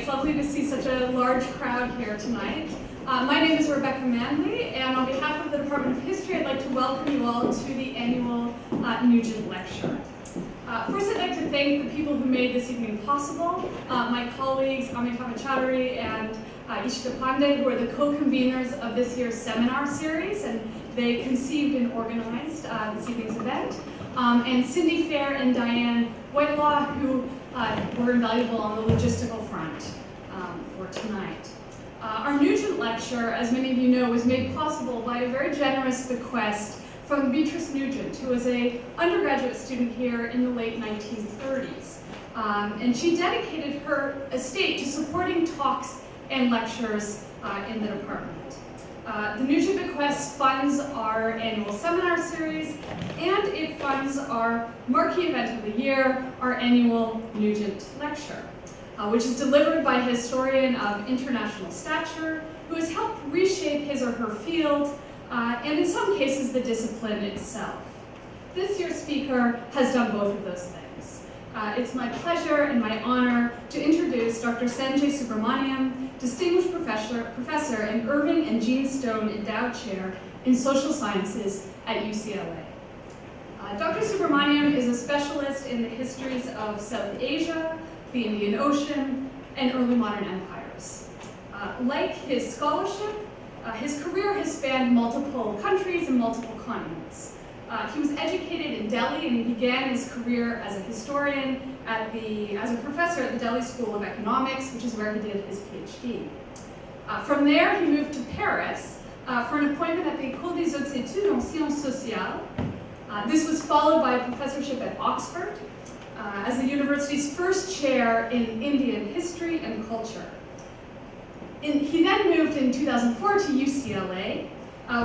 lovely to see such a large crowd here tonight. My name is Rebecca Manley, and on behalf of the Department of History, I'd like to welcome you all to the annual Nugent Lecture. First, I'd like to thank the people who made this evening possible, my colleagues Amitabh Chaudhary and Ishita Pandey, who are the co-conveners of this year's seminar series, and they conceived and organized this evening's event. And Cindy Fair and Diane Whitelaw, who were invaluable on the logistical front for tonight. Our Nugent Lecture, as many of you know, was made possible by a very generous bequest from Beatrice Nugent, who was an undergraduate student here in the late 1930s. And she dedicated her estate to supporting talks and lectures in the department. The Nugent Bequest funds our annual seminar series, and it funds our marquee event of the year, our annual Nugent Lecture, which is delivered by a historian of international stature who has helped reshape his or her field, and in some cases the discipline itself. This year's speaker has done both of those things. It's my pleasure and my honor to introduce Dr. Sanjay Subrahmanyam, Distinguished Professor and Irving and Jean Stone Endowed Chair in Social Sciences at UCLA. Dr. Subrahmanyam is a specialist in the histories of South Asia, the Indian Ocean, and early modern empires. Like his scholarship, his career has spanned multiple countries and multiple continents. He was educated in Delhi, and he began his career as a historian as a professor at the Delhi School of Economics, which is where he did his PhD. From there, he moved to Paris for an appointment at the École des Hautes Études en Sciences Sociales. This was followed by a professorship at Oxford as the university's first chair in Indian history and culture. He then moved in 2004 to UCLA,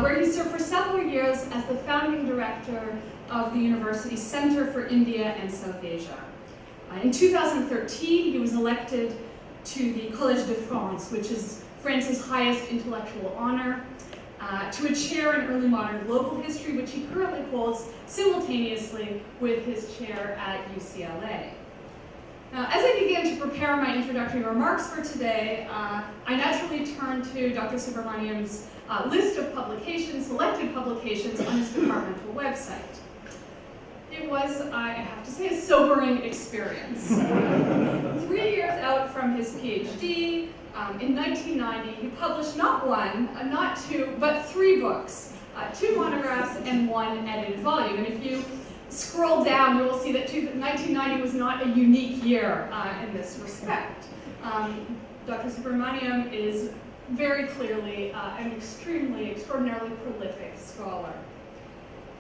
where he served for several years as the founding director of the university's Center for India and South Asia. In 2013, he was elected to the Collège de France, which is France's highest intellectual honor, to a chair in early modern global history, which he currently holds simultaneously with his chair at UCLA. Now, as I begin to prepare my introductory remarks for today, I naturally turn to Dr. Subrahmanyam's list of publications, selected publications on his departmental website. It was, I have to say, a sobering experience. 3 years out from his PhD, in 1990, he published not one, not two, but 3 books, 2 monographs and 1 edited volume. And if you scroll down, you will see that 1990 was not a unique year in this respect. Dr. Subrahmanyam is very clearly an extraordinarily prolific scholar.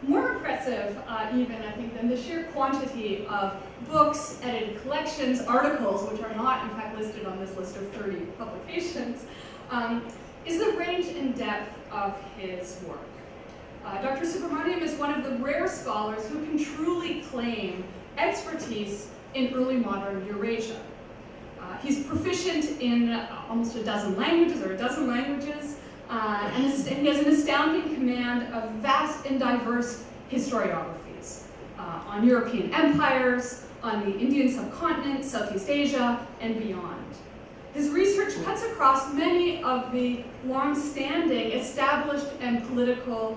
More impressive, even, I think, than the sheer quantity of books, edited collections, articles, which are not, in fact, listed on this list of 30 publications, is the range and depth of his work. Dr. Subrahmanyam is one of the rare scholars who can truly claim expertise in early modern Eurasia. He's proficient in almost a dozen languages, and he has an astounding command of vast and diverse historiographies on European empires, on the Indian subcontinent, Southeast Asia, and beyond. His research cuts across many of the long-standing established and political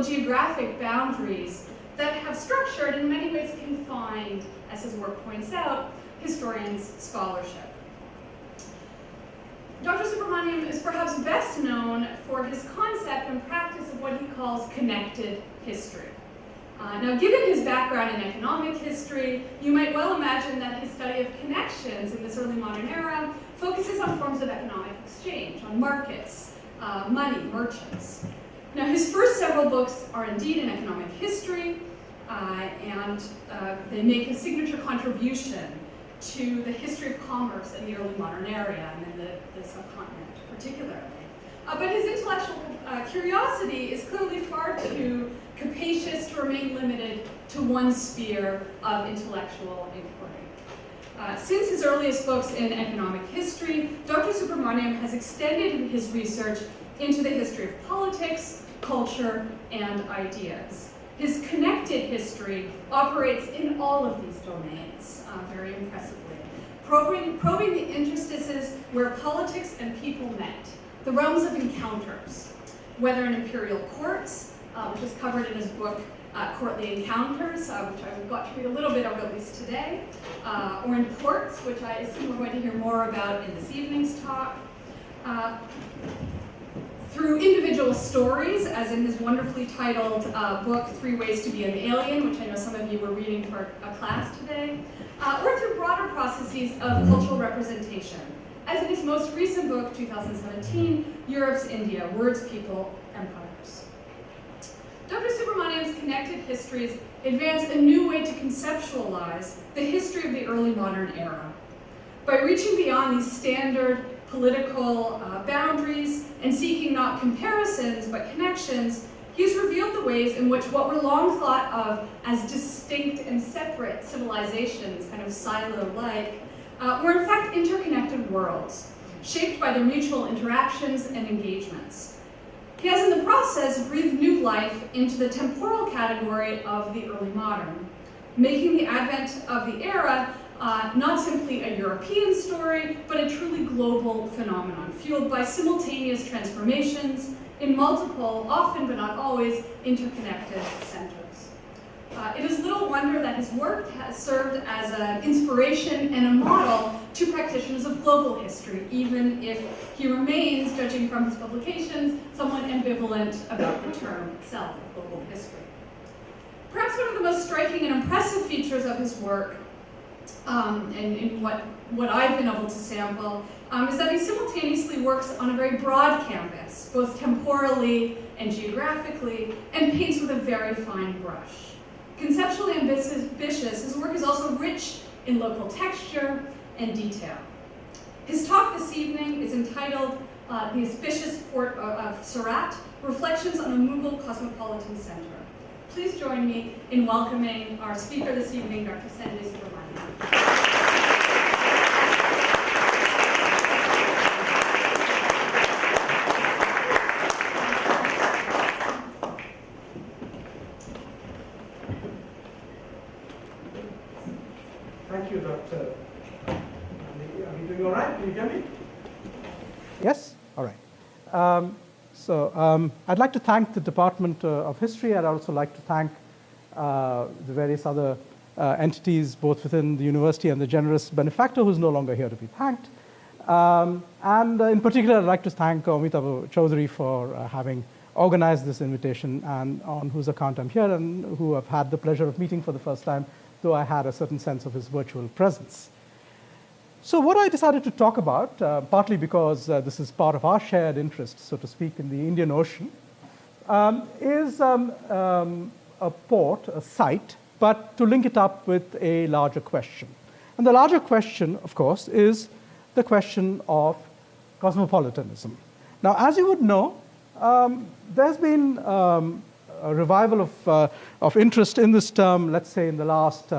geographic boundaries that have structured, in many ways confined, as his work points out, historians' scholarship. Dr. Subrahmanyam is perhaps best known for his concept and practice of what he calls connected history. Now, given his background in economic history, you might well imagine that his study of connections in this early modern era focuses on forms of economic exchange, on markets, money, merchants. Now, his first several books are indeed in economic history, and they make a signature contribution to the history of commerce in the early modern area and in the subcontinent particularly. But his intellectual curiosity is clearly far too capacious to remain limited to one sphere of intellectual inquiry. Since his earliest books in economic history, Dr. Subrahmanyam has extended his research into the history of politics, culture, and ideas. His connected history operates in all of these domains very impressively. probing the interstices where politics and people met, the realms of encounters, whether in imperial courts, which is covered in his book, Courtly Encounters, which I got to read a little bit of at least today, or in ports, which I assume we're going to hear more about in this evening's talk, through individual stories, as in his wonderfully titled book, 3 Ways to be an Alien, which I know some of you were reading for a class today, or through broader processes of cultural representation, as in his most recent book, 2017, Europe's India, Words, People, Empires. Dr. Subrahmanyam's connected histories advance a new way to conceptualize the history of the early modern era. By reaching beyond these standard political boundaries and seeking not comparisons but connections, he's revealed the ways in which what were long thought of as distinct and separate civilizations, kind of silo-like, were in fact interconnected worlds, shaped by their mutual interactions and engagements. He has in the process breathed new life into the temporal category of the early modern, making the advent of the era not simply a European story, but a truly global phenomenon, fueled by simultaneous transformations in multiple, often but not always, interconnected centers. It is little wonder that his work has served as an inspiration and a model to practitioners of global history, even if he remains, judging from his publications, somewhat ambivalent about the term itself, global history. Perhaps one of the most striking and impressive features of his work, and what I've been able to sample, is that he simultaneously works on a very broad canvas, both temporally and geographically, and paints with a very fine brush. Conceptually ambitious, his work is also rich in local texture and detail. His talk this evening is entitled The Auspicious Port of Surat, Reflections on a Mughal Cosmopolitan Center. Please join me in welcoming our speaker this evening, Dr. Sanjay Subrahmanyam. Thank you, Dr. Are you doing all right? Can you hear me? Yes? All right. I'd like to thank the Department of History. I'd also like to thank the various other entities, both within the university and the generous benefactor who's no longer here to be thanked. And in particular, I'd like to thank Amitav Chaudhary for having organized this invitation, and on whose account I'm here, and who I've had the pleasure of meeting for the first time, though I had a certain sense of his virtual presence. So what I decided to talk about, partly because this is part of our shared interest, so to speak, in the Indian Ocean, is a port, a site, but to link it up with a larger question. And the larger question, of course, is the question of cosmopolitanism. Now, as you would know, there's been a revival of interest in this term, let's say, in the last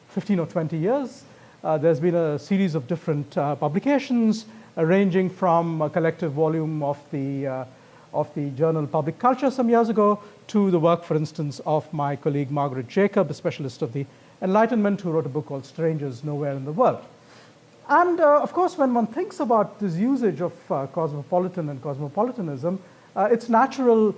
15 or 20 years. There's been a series of different publications, ranging from a collective volume of the journal Public Culture some years ago to the work, for instance, of my colleague Margaret Jacob, a specialist of the Enlightenment, who wrote a book called Strangers Nowhere in the World. And of course, when one thinks about this usage of cosmopolitan and cosmopolitanism, it's natural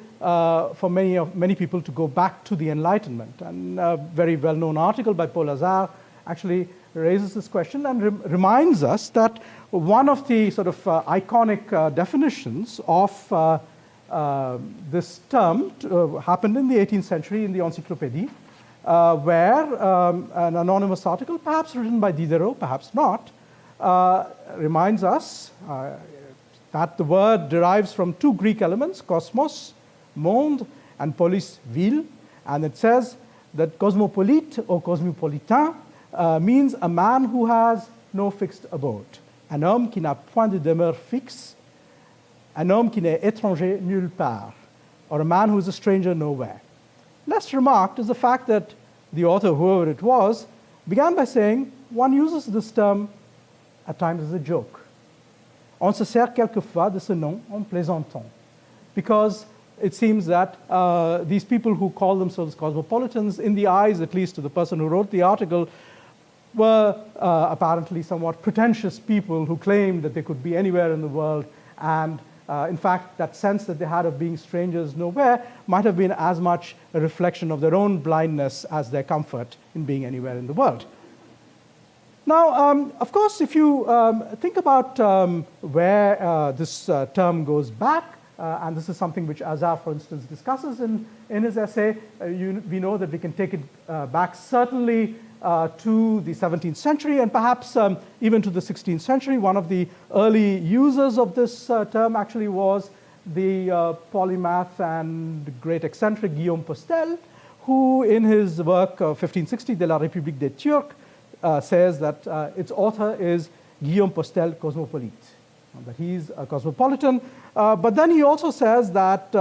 for many people to go back to the Enlightenment. And a very well-known article by Paul Hazard actually raises this question and reminds us that one of the sort of iconic definitions of this term happened in the 18th century in the Encyclopédie, where an anonymous article, perhaps written by Diderot, perhaps not, reminds us that the word derives from two Greek elements, cosmos, monde, and polis, ville, and it says that cosmopolite or cosmopolitain means a man who has no fixed abode, un homme qui n'a point de demeure fixe, un homme qui n'est étranger nulle part, or a man who is a stranger nowhere. Less remarked is the fact that the author, whoever it was, began by saying one uses this term at times as a joke. On se sert quelquefois de ce nom en plaisantant, because it seems that these people who call themselves cosmopolitans, in the eyes, at least, of the person who wrote the article, were apparently somewhat pretentious people who claimed that they could be anywhere in the world, and in fact, that sense that they had of being strangers nowhere might have been as much a reflection of their own blindness as their comfort in being anywhere in the world. Now, of course, if you think about where this term goes back, and this is something which Azar, for instance, discusses in his essay, we know that we can take it back certainly to the 17th century and perhaps even to the 16th century. One of the early users of this term actually was the polymath and great eccentric Guillaume Postel, who in his work 1560 de la République des Turcs says that its author is Guillaume Postel, cosmopolite, that he's a cosmopolitan. But then he also says that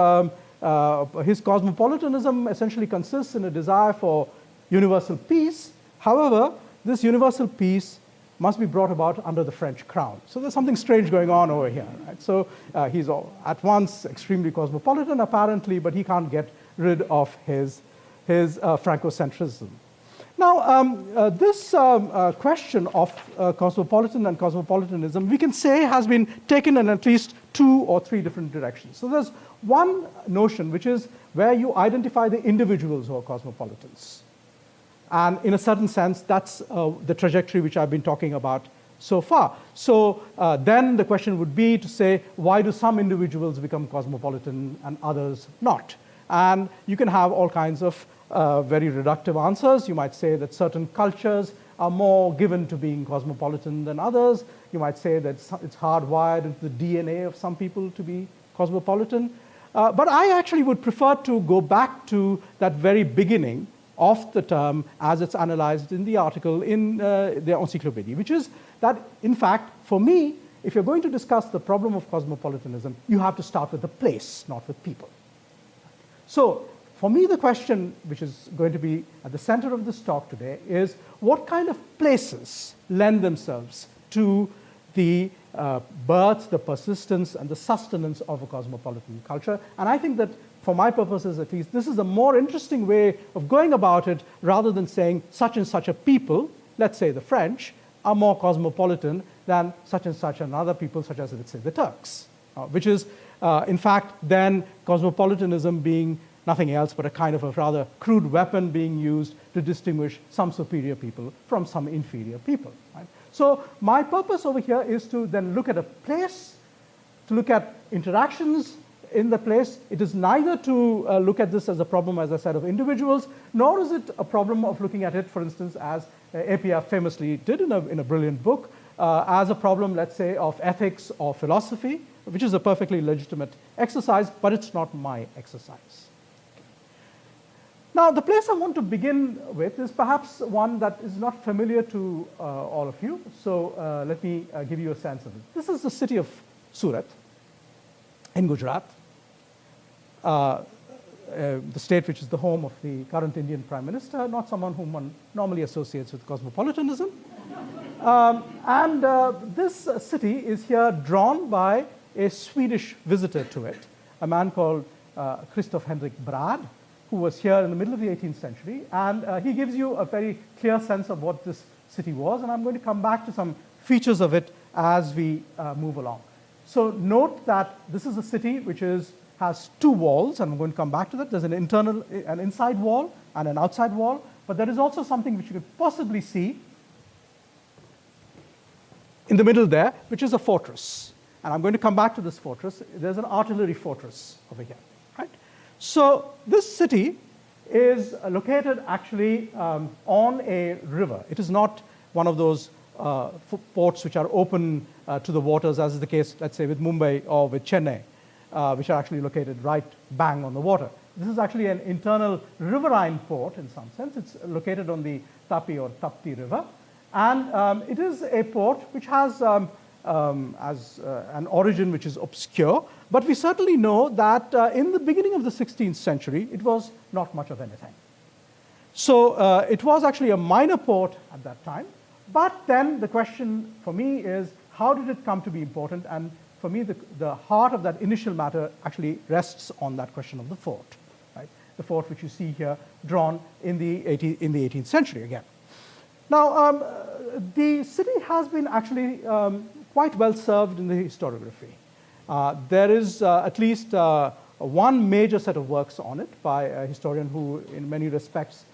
his cosmopolitanism essentially consists in a desire for universal peace. However, this universal peace must be brought about under the French crown. So there's something strange going on over here. Right? So he's at once extremely cosmopolitan, apparently, but he can't get rid of his Francocentrism. Now, this question of cosmopolitan and cosmopolitanism, we can say, has been taken in at least 2 or 3 different directions. So there's one notion, which is where you identify the individuals who are cosmopolitans. And in a certain sense, that's the trajectory which I've been talking about so far. So then the question would be to say, why do some individuals become cosmopolitan and others not? And you can have all kinds of very reductive answers. You might say that certain cultures are more given to being cosmopolitan than others. You might say that it's hardwired into the DNA of some people to be cosmopolitan. But I actually would prefer to go back to that very beginning of the term as it's analyzed in the article in the Encyclopédie, which is that, in fact, for me, if you're going to discuss the problem of cosmopolitanism, you have to start with the place, not with people. So for me, the question which is going to be at the center of this talk today is what kind of places lend themselves to the birth, the persistence, and the sustenance of a cosmopolitan culture. And I think that for my purposes at least, this is a more interesting way of going about it rather than saying such and such a people, let's say the French, are more cosmopolitan than such and such another people, such as, let's say, the Turks, which is, in fact, then cosmopolitanism being nothing else but a kind of a rather crude weapon being used to distinguish some superior people from some inferior people. Right? So my purpose over here is to then look at a place, to look at interactions in the place. It is neither to look at this as a problem, as I said, of individuals, nor is it a problem of looking at it, for instance, as APF famously did in a brilliant book, as a problem, let's say, of ethics or philosophy, which is a perfectly legitimate exercise, but it's not my exercise. Now, the place I want to begin with is perhaps one that is not familiar to all of you, so let me give you a sense of it. This is the city of Surat in Gujarat, the state which is the home of the current Indian Prime Minister, not someone whom one normally associates with cosmopolitanism. This city is here drawn by a Swedish visitor to it, a man called Christoph Henrik Brad, who was here in the middle of the 18th century. And he gives you a very clear sense of what this city was. And I'm going to come back to some features of it as we move along. So note that this is a city which has 2 walls, and I'm going to come back to that. There's an inside wall and an outside wall, but there is also something which you could possibly see in the middle there, which is a fortress. And I'm going to come back to this fortress. There's an artillery fortress over here, right? So this city is located actually on a river. It is not one of those ports which are open to the waters, as is the case, let's say, with Mumbai or with Chennai, which are actually located right bang on the water. This is actually an internal riverine port in some sense. It's located on the Tapi or Tapti River. And it is a port which has an origin which is obscure, but we certainly know that in the beginning of the 16th century, it was not much of anything. So it was actually a minor port at that time, but then the question for me is, how did it come to be important? And for me, the heart of that initial matter actually rests on that question of the fort, right? The fort which you see here drawn in the 18th century again. Now, the city has been actually quite well served in the historiography. There is at least one major set of works on it by a historian who, in many respects,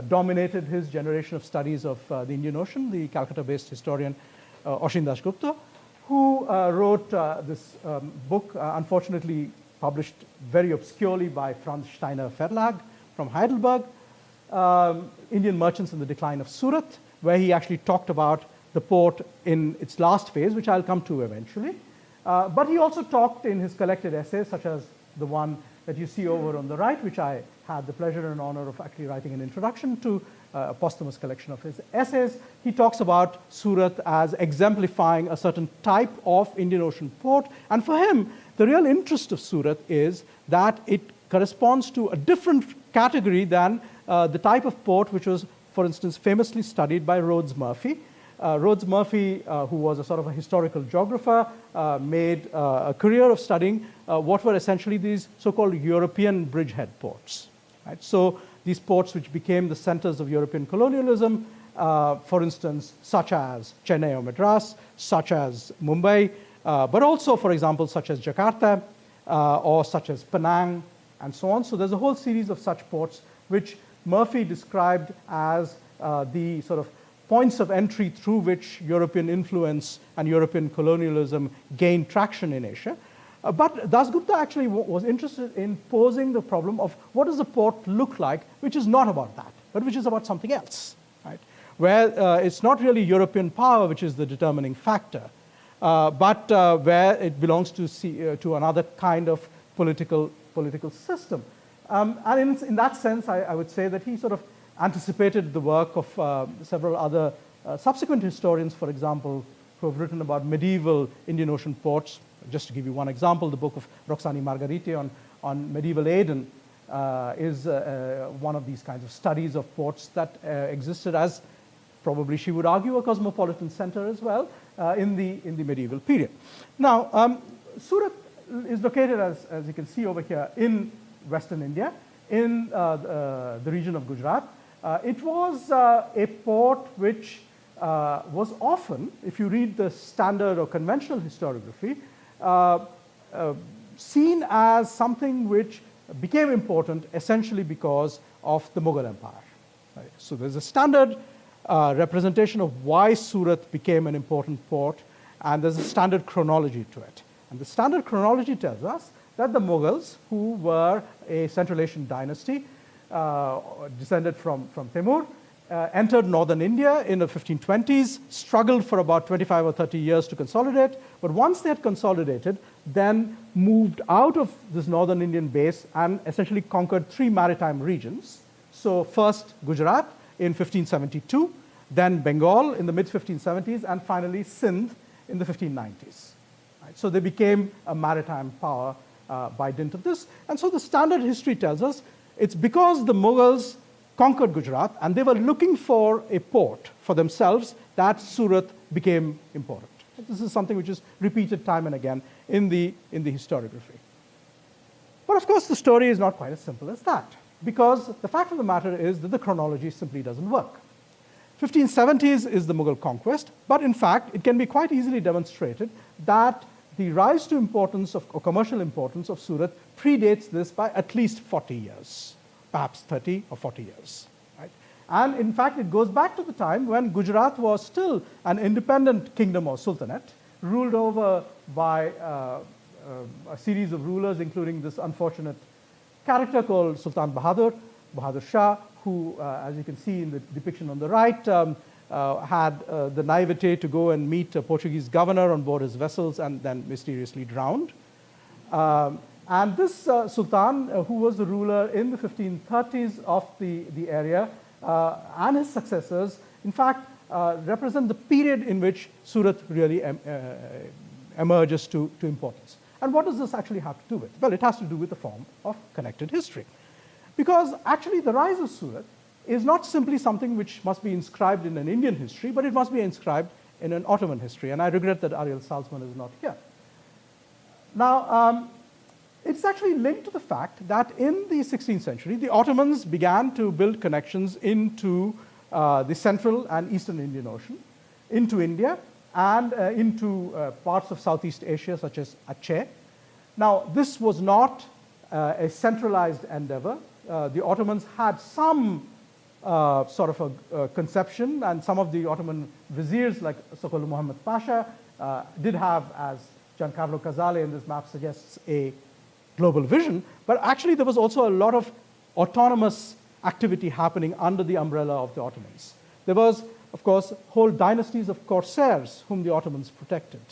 dominated his generation of studies of the Indian Ocean, the Calcutta-based historian Oshin Dasgupta, who wrote this book, unfortunately published very obscurely by Franz Steiner Verlag from Heidelberg, Indian Merchants in the Decline of Surat, where he actually talked about the port in its last phase, which I'll come to eventually. But he also talked in his collected essays, such as the one that you see over on the right, which I had the pleasure and honor of actually writing an introduction to, a posthumous collection of his essays. He talks about Surat as exemplifying a certain type of Indian Ocean port. And for him, the real interest of Surat is that it corresponds to a different category than the type of port which was, for instance, famously studied by Rhodes Murphy. Rhodes Murphy, who was a sort of a historical geographer, made a career of studying what were essentially these so-called European bridgehead ports. Right? So these ports which became the centers of European colonialism, for instance, such as Chennai or Madras, such as Mumbai, but also, for example, such as Jakarta, or such as Penang, and so on. So there's a whole series of such ports which Murphy described as the sort of points of entry through which European influence and European colonialism gained traction in Asia. But Dasgupta actually was interested in posing the problem of what does a port look like, which is not about that, but which is about something else, right? Where it's not really European power which is the determining factor, but where it belongs to another kind of political system. And in that sense, I would say that he sort of anticipated the work of several other subsequent historians, for example, who have written about medieval Indian Ocean ports. Just to give you one example, the book of Roxani Margariti on medieval Aden is one of these kinds of studies of ports that existed as, probably she would argue, a cosmopolitan center as well in the medieval period. Now, Surat is located, as you can see over here, in Western India, in the region of Gujarat. It was a port which was often, if you read the standard or conventional historiography, seen as something which became important essentially because of the Mughal Empire. Right? So there's a standard representation of why Surat became an important port, and there's a standard chronology to it. And the standard chronology tells us that the Mughals, who were a Central Asian dynasty descended from Timur, entered northern India in the 1520s, struggled for about 25 or 30 years to consolidate, but once they had consolidated, then moved out of this northern Indian base and essentially conquered three maritime regions. So first Gujarat in 1572, then Bengal in the mid-1570s, and finally Sindh in the 1590s. Right? So they became a maritime power by dint of this. And so the standard history tells us it's because the Mughals conquered Gujarat and they were looking for a port for themselves that Surat became important. This is something which is repeated time and again in the historiography. But of course, the story is not quite as simple as that, because the fact of the matter is that the chronology simply doesn't work. 1570s is the Mughal conquest, but in fact, it can be quite easily demonstrated that the rise to importance or commercial importance of Surat predates this by at least 40 years, perhaps 30 or 40 years. Right? And in fact, it goes back to the time when Gujarat was still an independent kingdom or sultanate, ruled over by a series of rulers, including this unfortunate character called Sultan Bahadur Shah, who, as you can see in the depiction on the right, had the naivete to go and meet a Portuguese governor on board his vessels and then mysteriously drowned. And this Sultan, who was the ruler in the 1530s of the area, and his successors, in fact, represent the period in which Surat really emerges to importance. And what does this actually have to do with? Well, it has to do with the form of connected history. Because actually the rise of Surat is not simply something which must be inscribed in an Indian history, but it must be inscribed in an Ottoman history. And I regret that Ariel Salzman is not here. Now, it's actually linked to the fact that in the 16th century, the Ottomans began to build connections into the Central and Eastern Indian Ocean, into India, and into parts of Southeast Asia, such as Aceh. Now, this was not a centralized endeavor. The Ottomans had some sort of a conception, and some of the Ottoman viziers, like Sokollu Muhammad Pasha, did have, as Giancarlo Casale in this map suggests, a global vision. But actually, there was also a lot of autonomous activity happening under the umbrella of the Ottomans. There was, of course, whole dynasties of corsairs whom the Ottomans protected.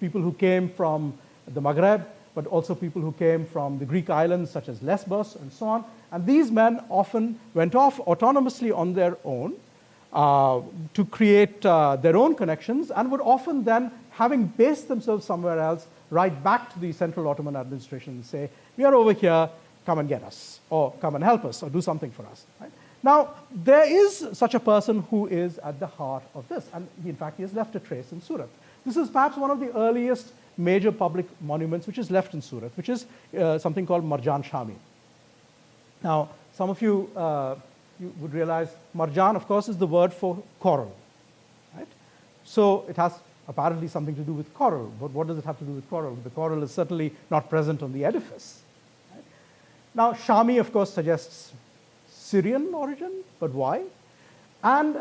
People who came from the Maghreb, but also people who came from the Greek islands, such as Lesbos and so on. And these men often went off autonomously on their own to create their own connections, and would often then, having based themselves somewhere else, write back to the Central Ottoman administration and say, we are over here, come and get us, or come and help us, or do something for us. Right? Now, there is such a person who is at the heart of this, and in fact, he has left a trace in Surat. This is perhaps one of the earliest major public monuments which is left in Surat, which is something called Marjan Shami. Now, some of you, you would realize marjan, of course, is the word for coral. Right? So it has apparently something to do with coral. But what does it have to do with coral? The coral is certainly not present on the edifice. Right? Now, Shami, of course, suggests Syrian origin, but why? And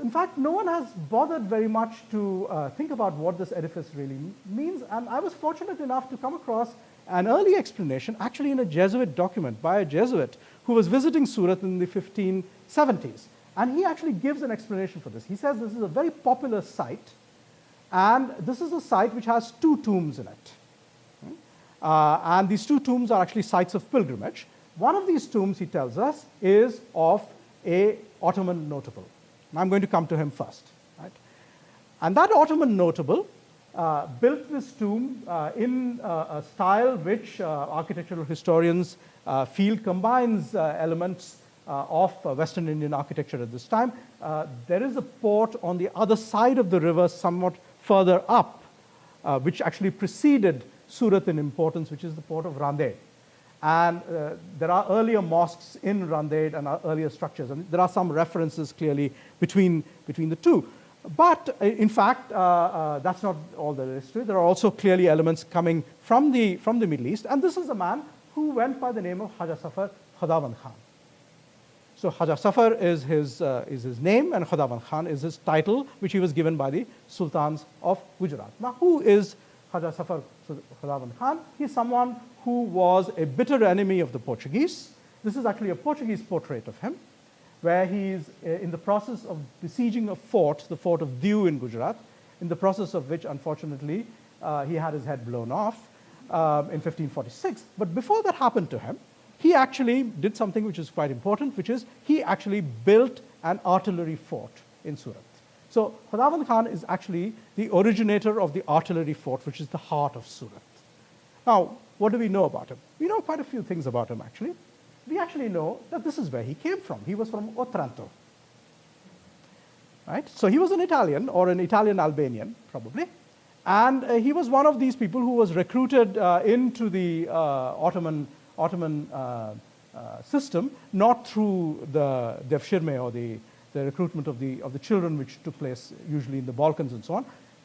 in fact, no one has bothered very much to think about what this edifice really means. And I was fortunate enough to come across an early explanation, actually in a Jesuit document by a Jesuit who was visiting Surat in the 1570s. And he actually gives an explanation for this. He says this is a very popular site, and this is a site which has two tombs in it. And these two tombs are actually sites of pilgrimage. One of these tombs, he tells us, is of a Ottoman notable. And I'm going to come to him first. Right? And that Ottoman notable built this tomb in a style which architectural historians feel combines elements of Western Indian architecture at this time. There is a port on the other side of the river, somewhat further up, which actually preceded Surat in importance, which is the port of Randed. And there are earlier mosques in Randed and earlier structures, and there are some references clearly between the two. But in fact, that's not all there is to it. There are also clearly elements coming from the Middle East, and this is a man who went by the name of Haja Safar Khudawand Khan. So Haja Safar is his name, and Khudawand Khan is his title, which he was given by the sultans of Gujarat. Now, who is Haja Safar Khudawand Khan? He's someone who was a bitter enemy of the Portuguese. This is actually a Portuguese portrait of him, where he's in the process of besieging a fort, the fort of Diu in Gujarat, in the process of which, unfortunately, he had his head blown off in 1546. But before that happened to him, he actually did something which is quite important, which is he actually built an artillery fort in Surat. So Khudawand Khan is actually the originator of the artillery fort, which is the heart of Surat. Now, what do we know about him? We know quite a few things about him, actually. We actually know that this is where he came from. He was from Otranto. Right? So he was an Italian, or an Italian-Albanian, probably. And he was one of these people who was recruited into the Ottoman system, not through the devshirme, or the recruitment of the children, which took place usually in the Balkans and so on.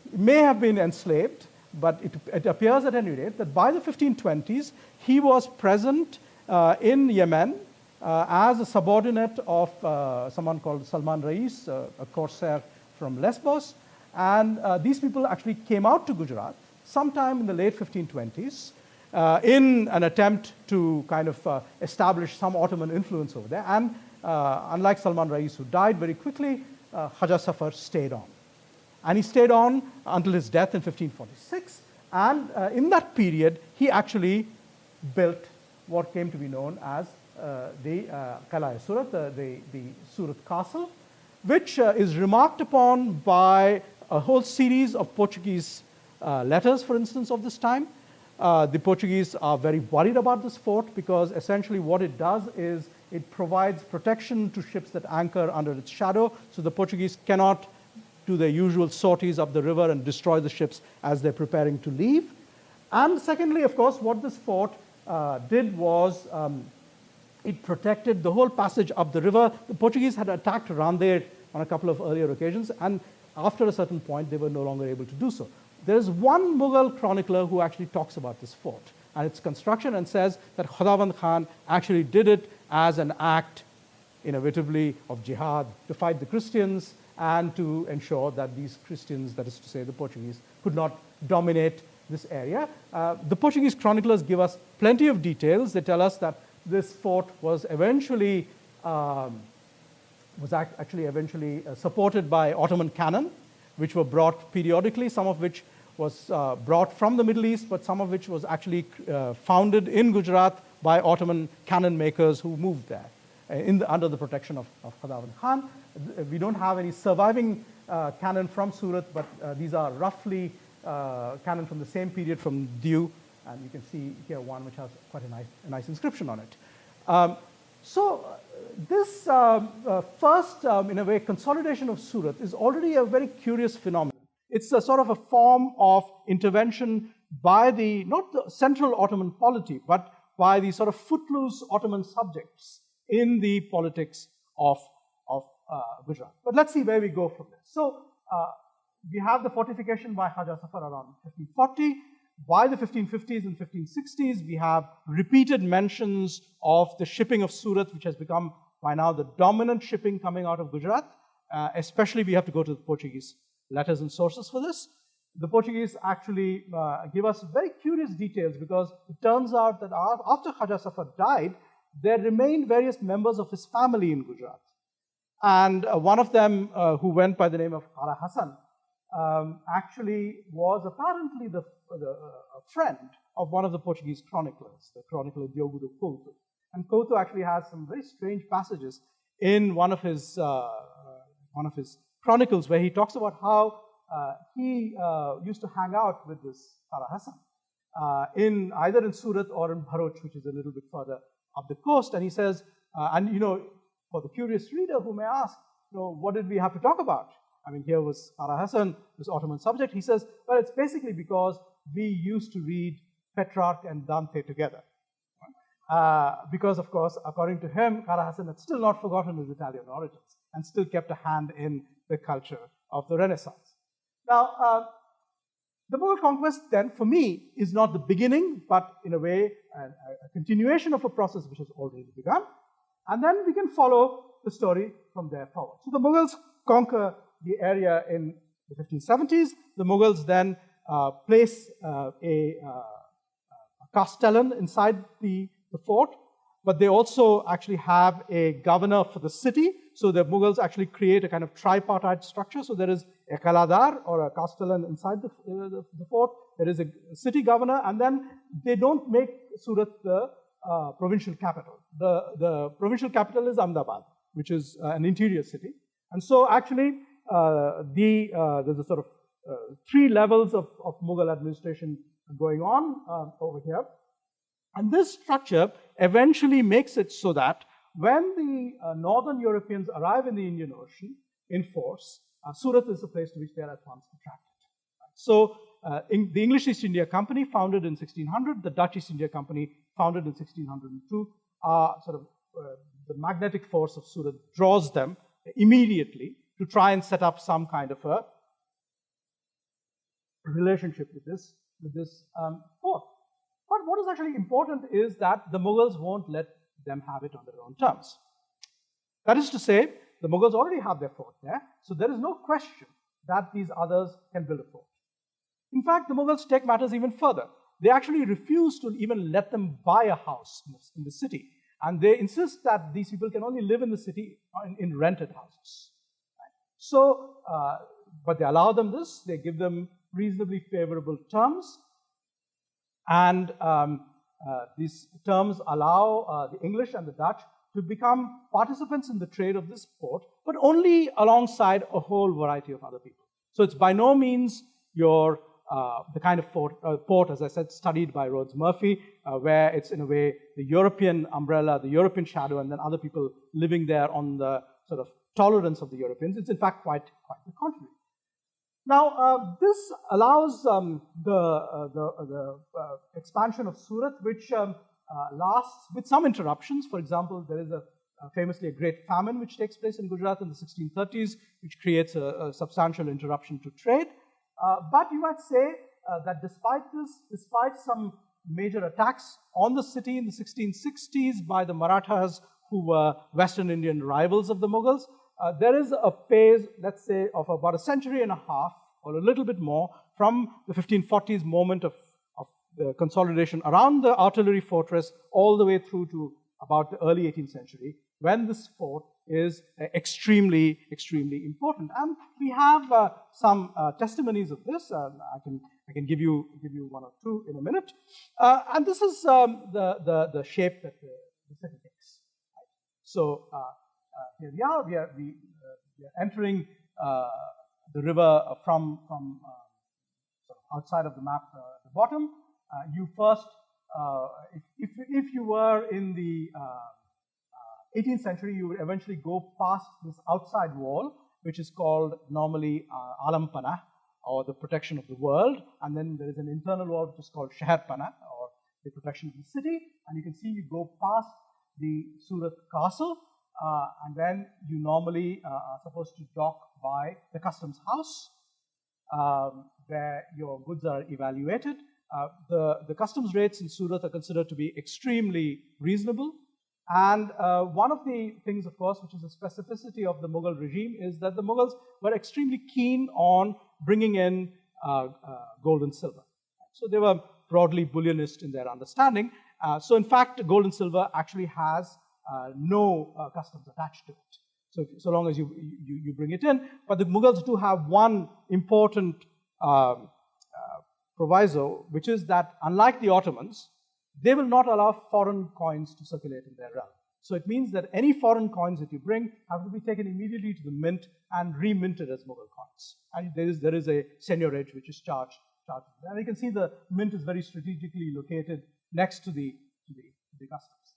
He may have been enslaved, but it appears at any rate that by the 1520s, he was present in Yemen as a subordinate of someone called Salman Rais, a corsair from Lesbos. And these people actually came out to Gujarat sometime in the late 1520s in an attempt to kind of establish some Ottoman influence over there. And unlike Salman Rais, who died very quickly, Haja Safar stayed on. And he stayed on until his death in 1546. And in that period, he actually built what came to be known as the Qal'e Surat, the Surat Castle, which is remarked upon by a whole series of Portuguese letters, for instance, of this time. The Portuguese are very worried about this fort because essentially what it does is it provides protection to ships that anchor under its shadow, so the Portuguese cannot do their usual sorties up the river and destroy the ships as they're preparing to leave. And secondly, of course, what this fort did was It protected the whole passage up the river. The Portuguese had attacked Rande on a couple of earlier occasions, and after a certain point, they were no longer able to do so. There is one Mughal chronicler who actually talks about this fort and its construction and says that Khudavand Khan actually did it as an act, inevitably, of jihad to fight the Christians and to ensure that these Christians, that is to say the Portuguese, could not dominate this area. The Portuguese chroniclers give us plenty of details. They tell us that this fort was eventually supported by Ottoman cannon, which were brought periodically, some of which was brought from the Middle East, but some of which was actually founded in Gujarat by Ottoman cannon makers who moved there under the protection of Khudavand Khan. We don't have any surviving cannon from Surat, but these are roughly cannon from the same period from Diu, and you can see here one which has quite a nice inscription on it. This first, in a way, consolidation of Surat is already a very curious phenomenon. It's a sort of a form of intervention by not the central Ottoman polity, but by the sort of footloose Ottoman subjects in the politics of Gujarat. But let's see where we go from this. So we have the fortification by Hajj Safar around 1540. By the 1550s and 1560s, we have repeated mentions of the shipping of Surat, which has become by now the dominant shipping coming out of Gujarat. Especially, we have to go to the Portuguese letters and sources for this. The Portuguese actually give us very curious details, because it turns out that after Hajj Safar died, there remained various members of his family in Gujarat. And one of them, who went by the name of Kara Hassan, actually was apparently the friend of one of the Portuguese chroniclers, the chronicler Diogo do Couto. And Couto actually has some very strange passages in one of his chronicles, where he talks about how he used to hang out with this Kara Hassan either in Surat or in Bharuch, which is a little bit further up the coast. And he says, for the curious reader who may ask, what did we have to talk about? I mean, here was Kara Hassan, this Ottoman subject. He says, well, it's basically because we used to read Petrarch and Dante together. Because, of course, according to him, Kara Hassan had still not forgotten his Italian origins and still kept a hand in the culture of the Renaissance. Now, the Mughal conquest, then, for me, is not the beginning, but in a way, a continuation of a process which has already begun. And then we can follow the story from there forward. So the Mughals conquer the area in the 1570s. The Mughals then place a castellan inside the fort, but they also actually have a governor for the city. So the Mughals actually create a kind of tripartite structure. So there is a kaladar, or a castellan, inside the fort. There is a city governor, and then they don't make Surat the provincial capital. The provincial capital is Ahmedabad, which is an interior city. And so actually, there's a sort of three levels of Mughal administration going on over here. And this structure eventually makes it so that when the northern Europeans arrive in the Indian Ocean in force, Surat is the place to which they are at once attracted. So the English East India Company, founded in 1600, the Dutch East India Company, founded in 1602, the magnetic force of Surat draws them immediately to try and set up some kind of a relationship with this port. But what is actually important is that the Mughals won't let them have it on their own terms. That is to say, the Mughals already have their fort there, so there is no question that these others can build a fort. In fact, the Mughals take matters even further. They actually refuse to even let them buy a house in the city, and they insist that these people can only live in the city in rented houses. So, but they allow them this. They give them reasonably favorable terms, and these terms allow the English and the Dutch to become participants in the trade of this port, but only alongside a whole variety of other people. So it's by no means the kind of port, as I said, studied by Rhodes Murphy, where it's in a way the European umbrella, the European shadow, and then other people living there on the sort of tolerance of the Europeans. It's in fact quite the contrary. Now, this allows the expansion of Surat, which lasts with some interruptions. For example, there is famously a great famine which takes place in Gujarat in the 1630s, which creates a substantial interruption to trade. But you might say that despite this, despite some major attacks on the city in the 1660s by the Marathas, who were Western Indian rivals of the Mughals, there is a phase, let's say, of about a century and a half, or a little bit more, from the 1540s moment of the consolidation around the artillery fortress all the way through to about the early 18th century, when this fort is extremely, extremely important. And we have some testimonies of this. I can give you one or two in a minute. And this is the shape that the city takes. Right? So here we are. We are entering the river from sort of outside of the map, the bottom. You first, if you were in the 18th century, you would eventually go past this outside wall, which is called normally Alampana, or the protection of the world. And then there is an internal wall, which is called Shaharpana, or the protection of the city. And you can see you go past the Surat castle, and then you normally are supposed to dock by the customs house, where your goods are evaluated. The customs rates in Surat are considered to be extremely reasonable. And one of the things, of course, which is a specificity of the Mughal regime, is that the Mughals were extremely keen on bringing in gold and silver. So they were broadly bullionist in their understanding. So in fact, gold and silver actually has no customs attached to it. So long as you bring it in. But the Mughals do have one important proviso, which is that unlike the Ottomans, they will not allow foreign coins to circulate in their realm. So it means that any foreign coins that you bring have to be taken immediately to the mint and reminted as Mughal coins. And there is a seigniorage which is charged. And you can see the mint is very strategically located next to the customs.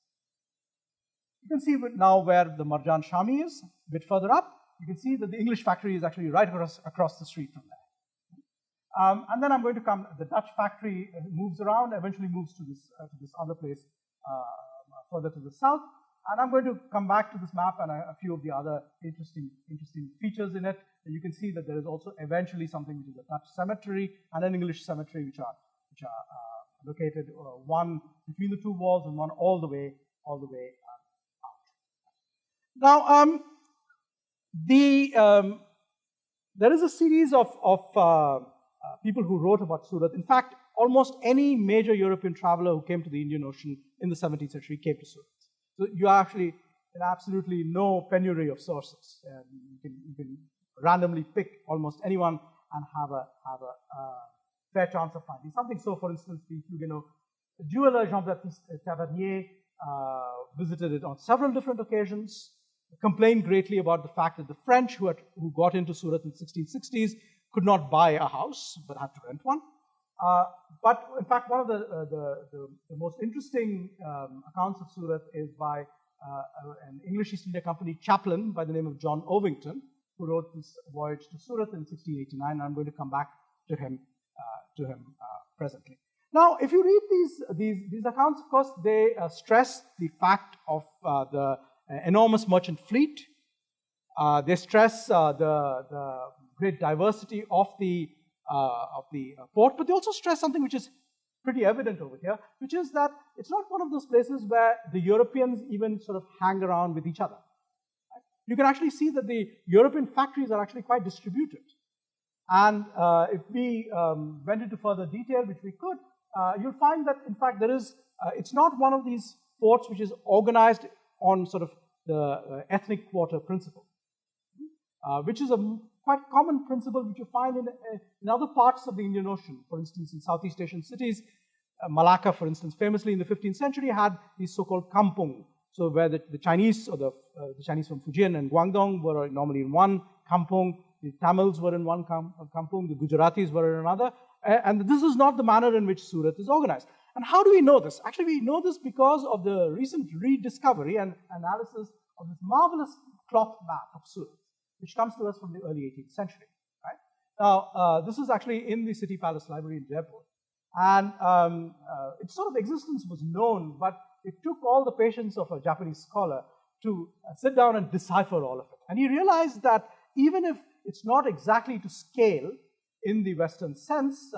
You can see now where the Marjan Shami is, a bit further up. You can see that the English factory is actually right across the street from there. And then I'm going to come, the Dutch factory moves around, eventually moves to this other place further to the south. And I'm going to come back to this map and a few of the other interesting features in it. And you can see that there is also eventually something which is a Dutch cemetery and an English cemetery, which are located one between the two walls and one all the way out. Now, there is a series of people who wrote about Surat. In fact, almost any major European traveler who came to the Indian Ocean in the 17th century came to Surat. So you actually in absolutely no penury of sources. You can randomly pick almost anyone and have a fair chance of finding something. So, for instance, the Huguenot jeweler Jean-Baptiste Tavernier visited it on several different occasions, complained greatly about the fact that the French who got into Surat in the 1660s could not buy a house, but had to rent one. But in fact, one of the most interesting accounts of Surat is by an English East India Company chaplain by the name of John Ovington, who wrote this voyage to Surat in 1689. And I'm going to come back to him presently. Now, if you read these accounts, of course, they stress the fact of the enormous merchant fleet. They stress the great diversity of the port, but they also stress something which is pretty evident over here, which is that it's not one of those places where the Europeans even sort of hang around with each other. Right? You can actually see that the European factories are actually quite distributed. And if we went into further detail, which we could, you'll find that, in fact, it's not one of these ports which is organized on sort of the ethnic quarter principle, which is a quite common principle which you find in other parts of the Indian Ocean. For instance, in Southeast Asian cities, Malacca, for instance, famously in the 15th century had these so-called kampung. So where the Chinese, or the Chinese from Fujian and Guangdong were normally in one kampung, the Tamils were in one kampung, the Gujaratis were in another. And this is not the manner in which Surat is organized. And how do we know this? Actually, we know this because of the recent rediscovery and analysis of this marvelous cloth map of Surat, which comes to us from the early 18th century. Right? Now, this is actually in the City Palace Library in Jaipur. And its sort of existence was known, but it took all the patience of a Japanese scholar to sit down and decipher all of it. And he realized that even if it's not exactly to scale in the Western sense,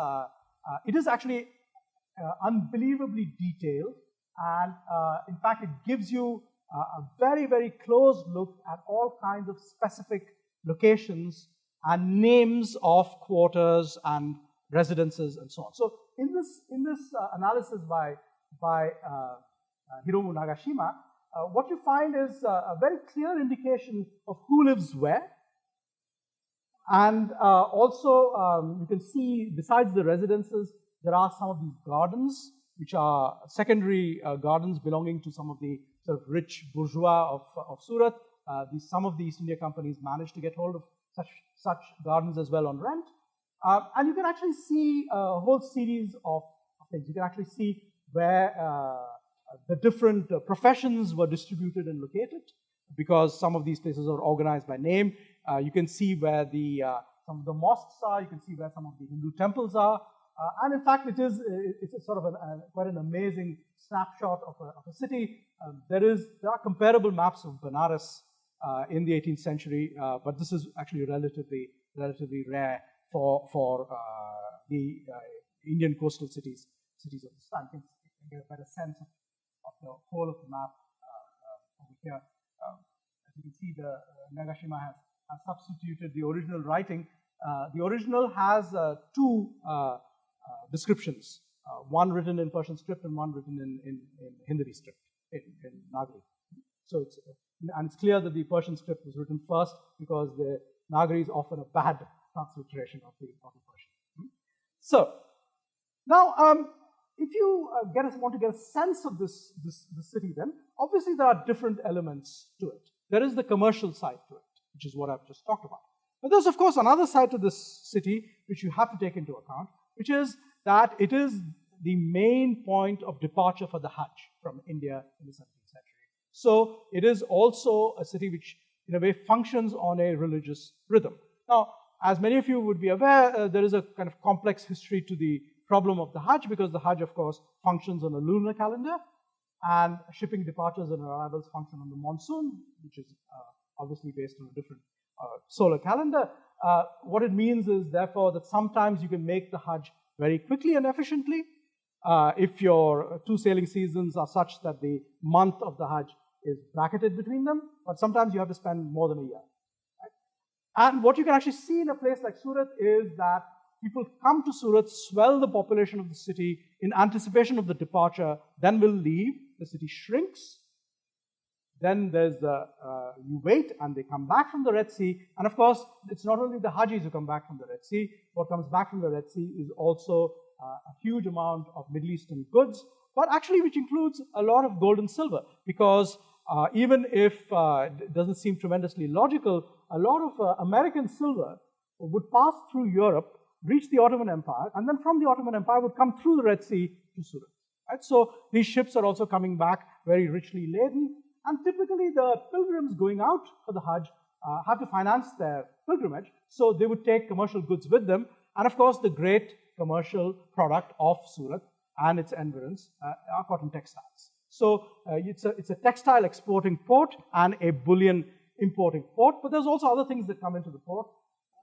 it is actually unbelievably detailed. And in fact, it gives you a very, very close look at all kinds of specific locations and names of quarters and residences and so on. So in this analysis by Hiromu Nagashima, what you find is a very clear indication of who lives where. And also, you can see, besides the residences, there are some of these gardens, which are secondary gardens belonging to some of the sort of rich bourgeois of Surat. Some of the East India companies managed to get hold of such gardens as well on rent. And you can actually see a whole series of things. You can actually see where the different professions were distributed and located, because some of these places are organized by name. You can see where some of the mosques are. You can see where some of the Hindu temples are. And in fact, it's a sort of quite an amazing snapshot of a city. There are comparable maps of Benares in the 18th century, but this is actually relatively rare for the Indian coastal cities of this time. You can get a better sense of the whole of the map over here. As you can see, Nagashima has substituted the original writing. The original has two descriptions, one written in Persian script and one written in Hindi script, in Nagari. So it's clear that the Persian script was written first, because the Nagari is often a bad transliteration of the Persian. So now, if you want to get a sense of this city, then obviously there are different elements to it. There is the commercial side to it, which is what I've just talked about. But there's, of course, another side to this city which you have to take into account, which is that it is the main point of departure for the Hajj from India in the 17th century. So it is also a city which, in a way, functions on a religious rhythm. Now, as many of you would be aware, there is a kind of complex history to the problem of the Hajj, because the Hajj, of course, functions on a lunar calendar, and shipping departures and arrivals function on the monsoon, which is obviously based on a different solar calendar. What it means is, therefore, that sometimes you can make the Hajj very quickly and efficiently if your two sailing seasons are such that the month of the Hajj is bracketed between them, but sometimes you have to spend more than a year. Right? And what you can actually see in a place like Surat is that people come to Surat, swell the population of the city in anticipation of the departure, then will leave, the city shrinks, then there's you wait, and they come back from the Red Sea. And of course, it's not only the Hajis who come back from the Red Sea. What comes back from the Red Sea is also a huge amount of Middle Eastern goods, but actually which includes a lot of gold and silver, because even if it doesn't seem tremendously logical, a lot of American silver would pass through Europe, reach the Ottoman Empire, and then from the Ottoman Empire would come through the Red Sea to Surat. Right? So these ships are also coming back very richly laden. And typically, the pilgrims going out for the Hajj have to finance their pilgrimage, so they would take commercial goods with them. And of course, the great commercial product of Surat and its environs are cotton textiles. So it's a textile exporting port and a bullion importing port. But there's also other things that come into the port,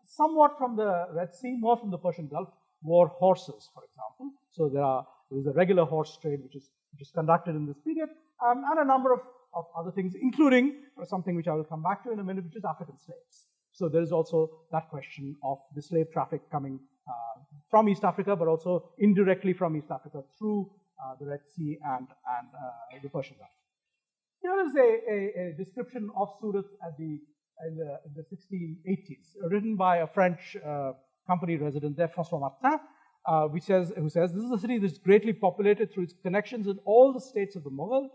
somewhat from the Red Sea, more from the Persian Gulf. War horses, for example. So there's a regular horse trade which is conducted in this period, and a number of other things, including something which I will come back to in a minute, which is African slaves. So there is also that question of the slave traffic coming from East Africa, but also indirectly from East Africa through the Red Sea and the Persian Gulf. Here is a description of Surat in the 1680s, written by a French company resident there, François Martin, who says, this is a city that is greatly populated through its connections in all the states of the Mughal,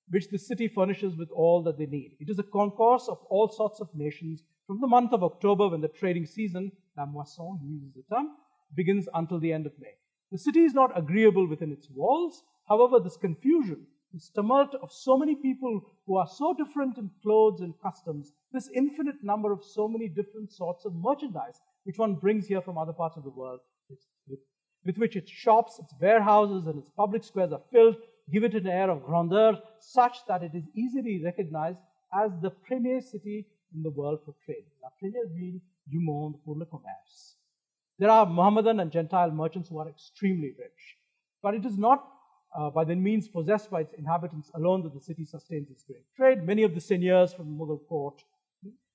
which the city furnishes with all that they need. It is a concourse of all sorts of nations from the month of October, when the trading season, la moisson, he uses the term, begins until the end of May. The city is not agreeable within its walls. However, this confusion, this tumult of so many people who are so different in clothes and customs, this infinite number of so many different sorts of merchandise, which one brings here from other parts of the world, with which its shops, its warehouses, and its public squares are filled, give it an air of grandeur such that it is easily recognized as the premier city in the world for trade. La première ville du monde pour le commerce. There are Mohammedan and Gentile merchants who are extremely rich, but it is not by the means possessed by its inhabitants alone that the city sustains its great trade. Many of the seigneurs from the Mughal court,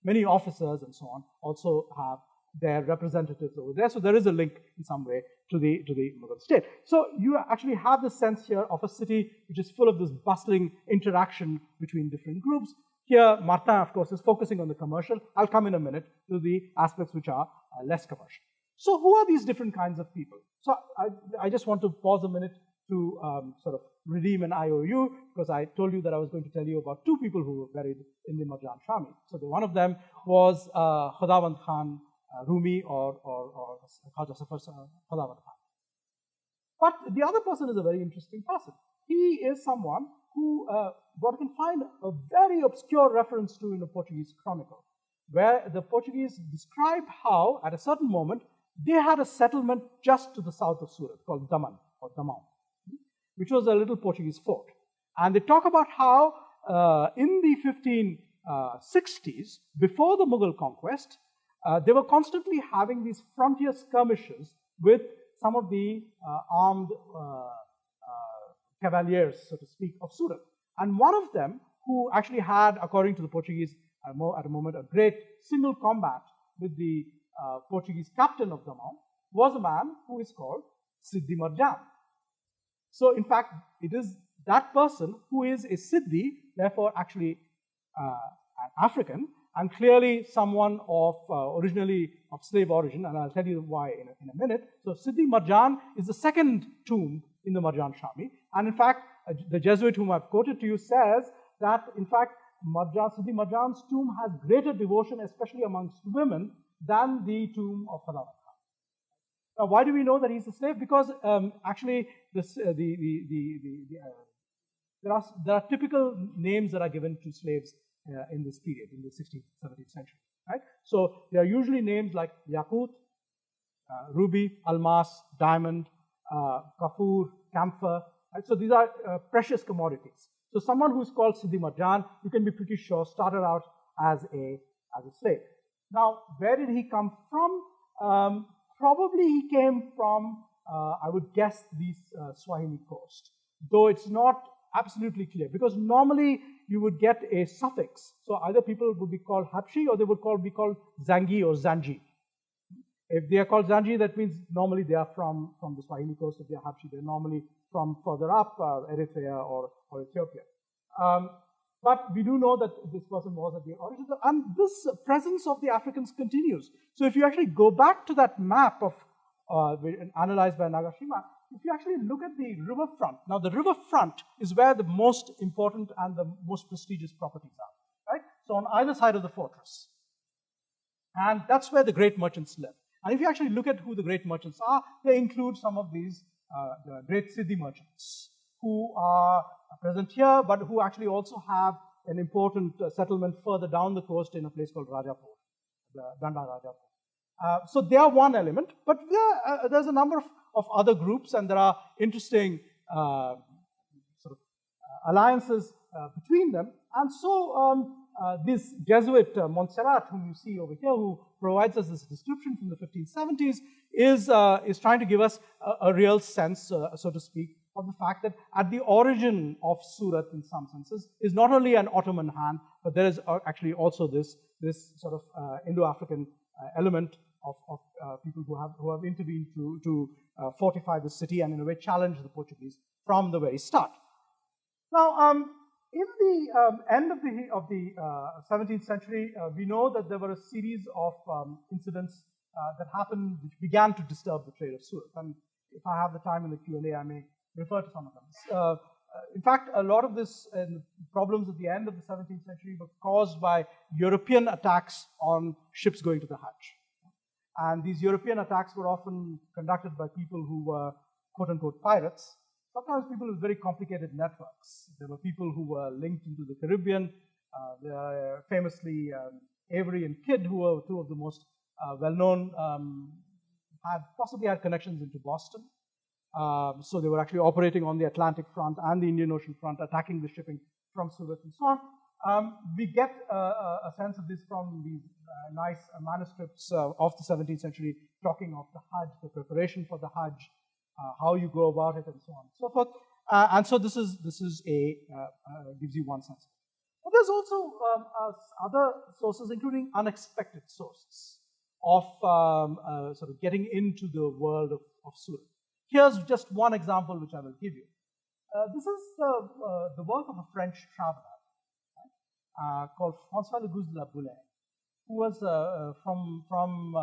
many officers and so on, also have their representatives over there. So there is a link in some way to the Mughal state. So you actually have the sense here of a city which is full of this bustling interaction between different groups. Here, Martin, of course, is focusing on the commercial. I'll come in a minute to the aspects which are less commercial. So who are these different kinds of people? So I just want to pause a minute to sort of redeem an IOU, because I told you that I was going to tell you about two people who were buried in the Marjan Shami. So one of them was Khudawand Khan Rumi or Khaja Safar Khudawand Khan. But the other person is a very interesting person. He is someone who one can find a very obscure reference to in a Portuguese chronicle, where the Portuguese describe how, at a certain moment, they had a settlement just to the south of Surat called Daman or Damau, which was a little Portuguese fort. And they talk about how in the 1560s, before the Mughal conquest, they were constantly having these frontier skirmishes with some of the armed cavaliers, so to speak, of Surat. And one of them, who actually had, according to the Portuguese at a moment, a great single combat with the Portuguese captain of Damau, was a man who is called Siddhi Marjan. So, in fact, it is that person who is a Siddhi, therefore actually an African, and clearly someone of originally of slave origin, and I'll tell you why in a minute. So, Siddhi Marjan is the second tomb in the Marjan Shami, and in fact, the Jesuit whom I've quoted to you says that, in fact, Siddhi Marjan's tomb has greater devotion, especially amongst women, than the tomb of Khudawand Khan. Now, why do we know that he's a slave? Because actually, there are typical names that are given to slaves in this period, in the 16th, 17th century. Right? So they are usually names like Yakut, Ruby, Almas, Diamond, Kafur, Camphor. Right? So these are precious commodities. So someone who is called Siddhi Marjan, you can be pretty sure, started out as a slave. Now, where did he come from? Probably he came from, I would guess, the Swahili coast, though it's not absolutely clear, because normally you would get a suffix. So either people would be called Habshi or they would be called Zangi or Zanji. If they are called Zanji, that means normally they are from the Swahili coast. If they are Habshi, they're normally from further up, Eritrea or Ethiopia. But we do know that this person was at the origin, and this presence of the Africans continues. So if you actually go back to that map of analyzed by Nagashima, if you actually look at the riverfront, now the riverfront is where the most important and the most prestigious properties are, right? So on either side of the fortress. And that's where the great merchants live. And if you actually look at who the great merchants are, they include some of these the great Siddhi merchants who are present here, but who actually also have an important settlement further down the coast in a place called Rajapur, the Danda Rajapur. So they are one element, but there's a number of other groups, and there are interesting sort of alliances between them. And so this Jesuit Montserrat, whom you see over here, who provides us this description from the 1570s, is trying to give us a real sense, so to speak, of the fact that at the origin of Surat, in some senses, is not only an Ottoman hand, but there is actually also this sort of Indo-African element of people who have intervened to fortify the city and in a way challenge the Portuguese from the very start. Now, in the end of the 17th century, we know that there were a series of incidents that happened which began to disturb the trade of Surat. And if I have the time in the Q&A, I may refer to some of them. In fact, a lot of this problems at the end of the 17th century were caused by European attacks on ships going to the Hajj. And these European attacks were often conducted by people who were quote-unquote pirates, sometimes people with very complicated networks. There were people who were linked into the Caribbean. Famously, Avery and Kidd, who were two of the most well-known, possibly had connections into Boston. So they were actually operating on the Atlantic front and the Indian Ocean front, attacking the shipping from Surat and so on. We get a sense of this from these nice manuscripts of the 17th century, talking of the Hajj, the preparation for the Hajj, how you go about it, and so on and so forth. And so this is gives you one sense. But there's also other sources, including unexpected sources of sort of getting into the world of Surat. Here's just one example which I will give you. This is the work of a French traveler called François Legouze de la Boulaye, who was from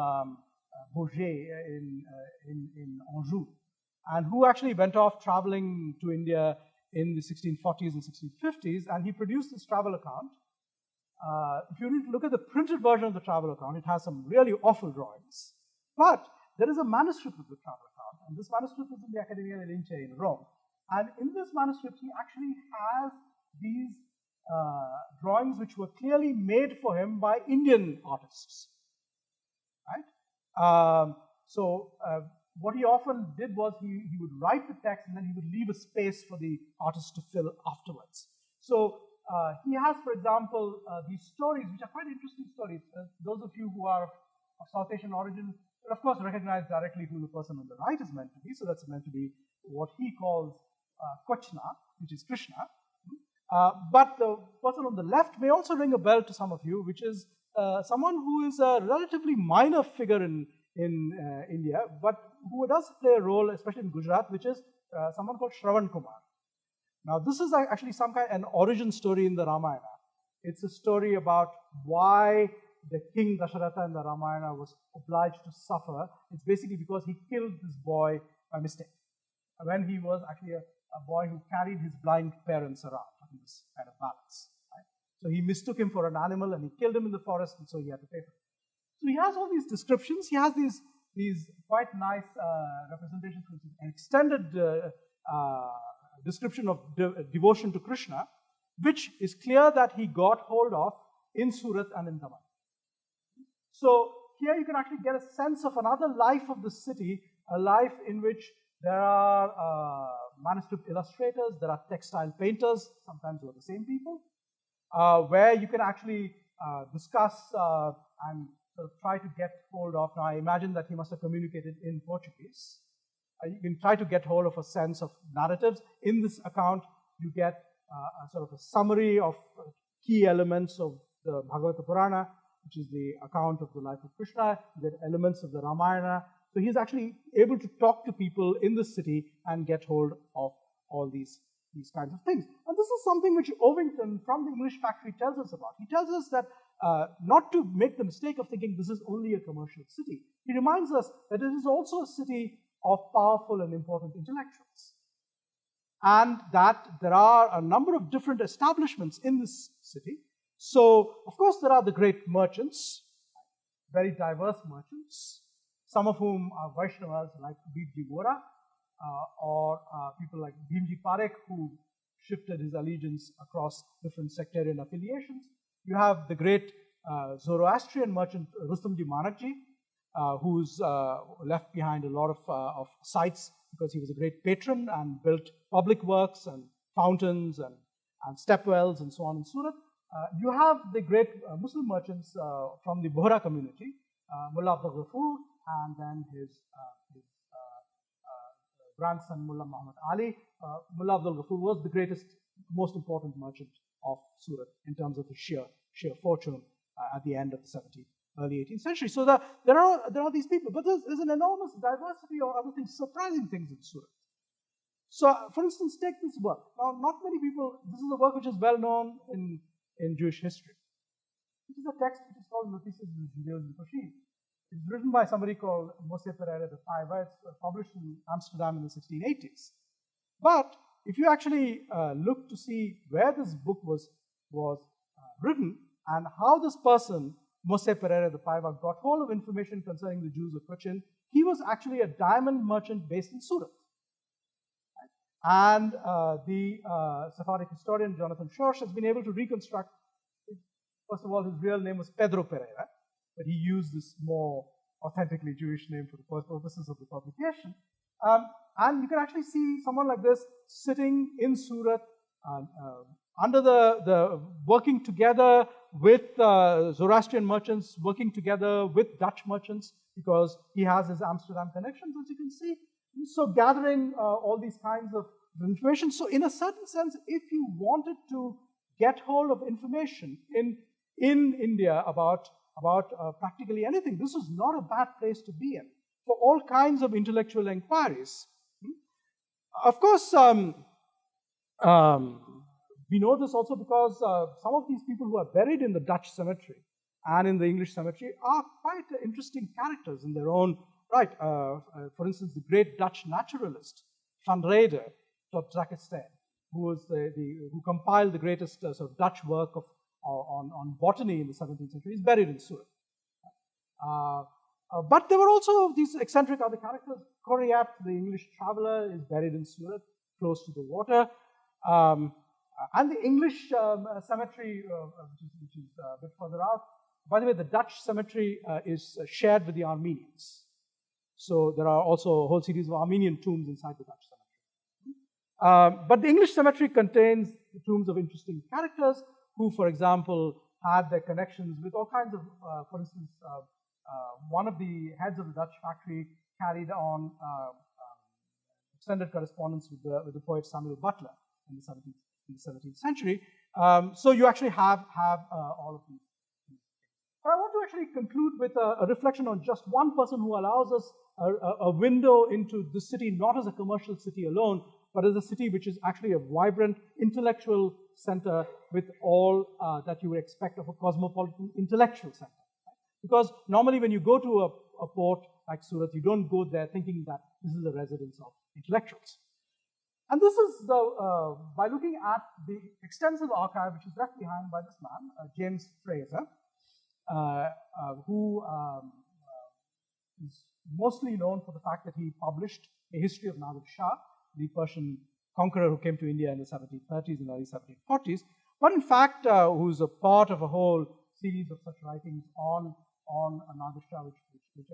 Beaugé in Anjou, and who actually went off traveling to India in the 1640s and 1650s, and he produced this travel account. If you look at the printed version of the travel account, it has some really awful drawings. But there is a manuscript of the travel account, and this manuscript is in the Accademia delle Lince in Rome. And in this manuscript, he actually has these drawings which were clearly made for him by Indian artists. Right? What he often did was he would write the text and then he would leave a space for the artist to fill afterwards. So he has, for example, these stories, which are quite interesting stories. Those of you who are of South Asian origin will, of course, recognize directly who the person on the right is meant to be. So that's meant to be what he calls Kochna, which is Krishna. But the person on the left may also ring a bell to some of you, which is someone who is a relatively minor figure in India, but who does play a role, especially in Gujarat, which is someone called Shravan Kumar. Now, this is actually an origin story in the Ramayana. It's a story about why the king Dasharatha in the Ramayana was obliged to suffer. It's basically because he killed this boy by mistake, when he was actually a boy who carried his blind parents around in this kind of balance. Right? So he mistook him for an animal and he killed him in the forest, and so he had to pay for it. So he has all these descriptions. He has these quite nice representations, which is an extended description of devotion to Krishna, which is clear that he got hold of in Surat and in Daman. So here you can actually get a sense of another life of the city, a life in which there are manuscript illustrators, there are textile painters, sometimes they're the same people, where you can actually discuss and sort of try to get hold of. Now, I imagine that he must have communicated in Portuguese. You can try to get hold of a sense of narratives. In this account, you get a sort of a summary of key elements of the Bhagavata Purana, which is the account of the life of Krishna. You get elements of the Ramayana. So he's actually able to talk to people in the city and get hold of all these kinds of things. And this is something which Ovington from the English Factory tells us about. He tells us that not to make the mistake of thinking this is only a commercial city. He reminds us that it is also a city of powerful and important intellectuals, and that there are a number of different establishments in this city. So, of course, there are the great merchants, very diverse merchants, some of whom are Vaishnavas like Bhimji Vora, or people like Bhimji Parekh, who shifted his allegiance across different sectarian affiliations. You have the great Zoroastrian merchant Rustamji Manakji, who's left behind a lot of sites because he was a great patron and built public works and fountains and stepwells and so on in Surat. You have the great Muslim merchants from the Bohra community, Mullah Abdul Ghafoor, and then his grandson Mullah Muhammad Ali. Mullah Abdul Ghafoor was the greatest, most important merchant of Surat in terms of his sheer fortune at the end of the 17th, early 18th century. So there are these people, but there's an enormous diversity of other things, surprising things in Surat. So, for instance, take this work. Now, not many people, this is a work which is well known in Jewish history. This is a text which is called Notices de Judaisme Koshim. It's written by somebody called Moshe Pereira de Paiva. It's published in Amsterdam in the 1680s. But if you actually look to see where this book was written and how this person, Moshe Pereira de Paiva, got hold of information concerning the Jews of Cochin, he was actually a diamond merchant based in Surat. And the Sephardic historian Jonathan Schorsch has been able to reconstruct, first of all, his real name was Pedro Pereira, but he used this more authentically Jewish name for the purposes of the publication. And you can actually see someone like this sitting in Surat, under working together with Zoroastrian merchants, working together with Dutch merchants, because he has his Amsterdam connections, as you can see. So gathering all these kinds of information. So in a certain sense, if you wanted to get hold of information in India about practically anything, this was not a bad place to be in for all kinds of intellectual inquiries. Of course, we know this also because some of these people who are buried in the Dutch cemetery and in the English cemetery are quite interesting characters in their own right. For instance, the great Dutch naturalist Van Rede tot Drakenstein, who compiled the greatest sort of Dutch work on botany in the 17th century, is buried in Surat. But there were also these eccentric other characters. Coriat, the English traveler, is buried in Surat, close to the water. And the English cemetery, which is a bit further out. By the way, the Dutch cemetery is shared with the Armenians. So there are also a whole series of Armenian tombs inside the Dutch cemetery. But the English cemetery contains the tombs of interesting characters who, for example, had their connections with all kinds of, for instance, one of the heads of the Dutch factory carried on extended correspondence with the poet Samuel Butler in the 17th century. So you actually have all of these. But I want to actually conclude with a reflection on just one person who allows us a window into the city, not as a commercial city alone, but as a city which is actually a vibrant intellectual center with all that you would expect of a cosmopolitan intellectual center. Right? Because normally when you go to a port like Surat, you don't go there thinking that this is a residence of intellectuals. And this is by looking at the extensive archive which is left behind by this man, James Fraser, who is mostly known for the fact that he published a history of Nadir Shah, the Persian conqueror who came to India in the 1730s and early 1740s, but in fact who's a part of a whole series of such writings on Nadir Shah which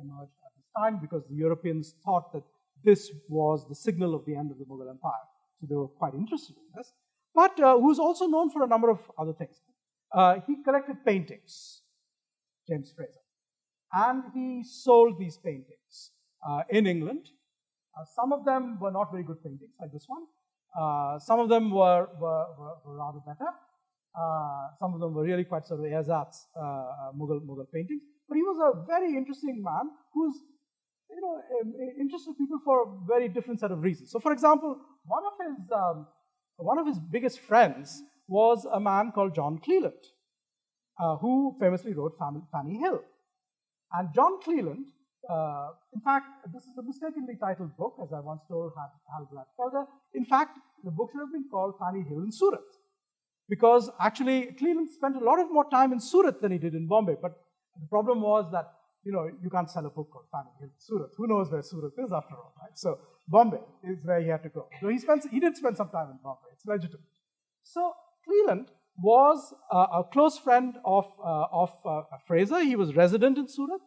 emerged at this time because the Europeans thought that this was the signal of the end of the Mughal Empire. So they were quite interested in this. But who's also known for a number of other things. He collected paintings, James Fraser, and he sold these paintings in England. Some of them were not very good paintings, like this one. Some of them were rather better. Some of them were really quite sort of ersatz Mughal paintings. But he was a very interesting man who's interested people for a very different set of reasons. So, for example, one of his biggest friends was a man called John Cleland, who famously wrote Fanny Hill. And John Cleland, in fact, this is a mistakenly titled book, as I once told Hal Gladfelder. In fact, the book should have been called Fanny Hill in Surat, because actually Cleland spent a lot of more time in Surat than he did in Bombay. But the problem was that you can't sell a book called Fanny Hill in Surat. Who knows where Surat is after all, right? So Bombay is where he had to go. So he did spend some time in Bombay. It's legitimate. So Cleland was a close friend of Fraser. He was resident in Surat.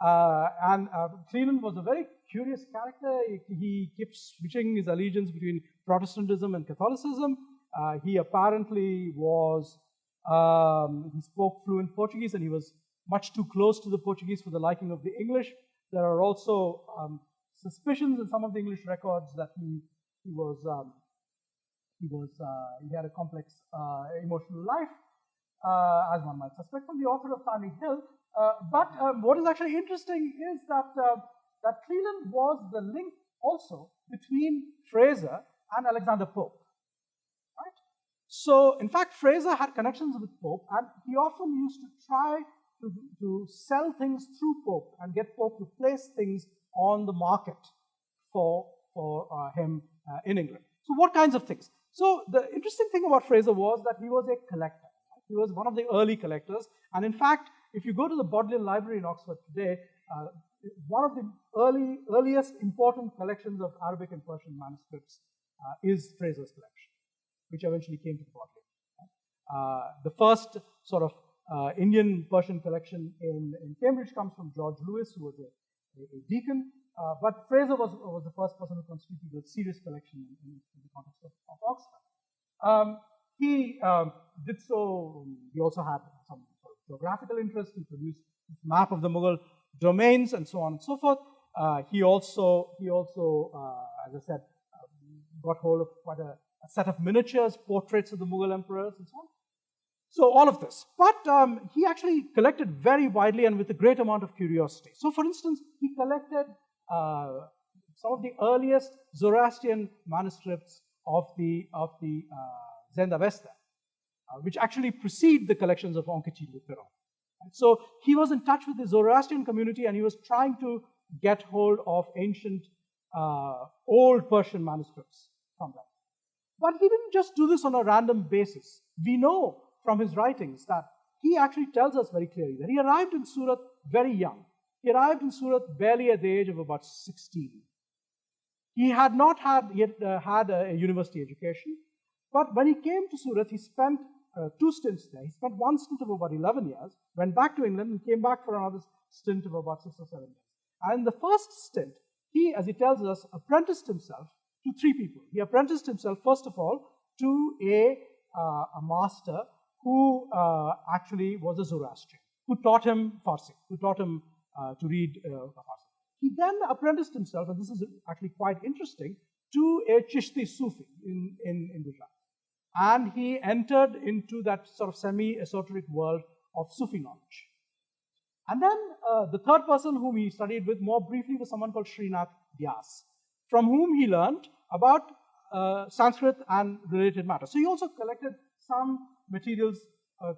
And Cleland was a very curious character. He kept switching his allegiance between Protestantism and Catholicism. He apparently he spoke fluent Portuguese, and he was much too close to the Portuguese for the liking of the English. There are also suspicions in some of the English records that he had a complex emotional life, as one might suspect from the author of Fanny Hill. But what is actually interesting is that Cleland was the link also between Fraser and Alexander Pope. Right? So, in fact, Fraser had connections with Pope, and he often used to try to sell things through Pope and get Pope to place things on the market for him in England. So, what kinds of things? So, the interesting thing about Fraser was that he was a collector. Right? He was one of the early collectors, and in fact, if you go to the Bodleian Library in Oxford today, one of the earliest important collections of Arabic and Persian manuscripts is Fraser's collection, which eventually came to the Bodleian. The first sort of Indian Persian collection in Cambridge comes from George Lewis, who was a deacon. But Fraser was the first person who constituted a serious collection in the context of Oxford. He did so. He also had some sort of geographical interest. He produced a map of the Mughal domains and so on and so forth. He also, as I said, got hold of quite a set of miniatures, portraits of the Mughal emperors and so on. So all of this. But he actually collected very widely and with a great amount of curiosity. So for instance, he collected some of the earliest Zoroastrian manuscripts of the Zend Avesta, which actually precede the collections of Onkechi Lutheran. So he was in touch with the Zoroastrian community and he was trying to get hold of ancient old Persian manuscripts from them. But he didn't just do this on a random basis. We know from his writings that he actually tells us very clearly that he arrived in Surat very young. He arrived in Surat barely at the age of about 16. He had not yet had a university education, but when he came to Surat, he spent 2 stints there. He spent 1 stint of about 11 years, went back to England, and came back for another stint of about 6 or 7 years. And in the first stint, he, as he tells us, apprenticed himself to 3 people. He apprenticed himself, first of all, to a master who actually was a Zoroastrian, who taught him Farsi, who taught him to read Farsi. He then apprenticed himself, and this is actually quite interesting, to a Chishti Sufi in Gujarat. And he entered into that sort of semi-esoteric world of Sufi knowledge. And then the third person whom he studied with more briefly was someone called Srinath Vyas, from whom he learned about Sanskrit and related matters. So he also collected some materials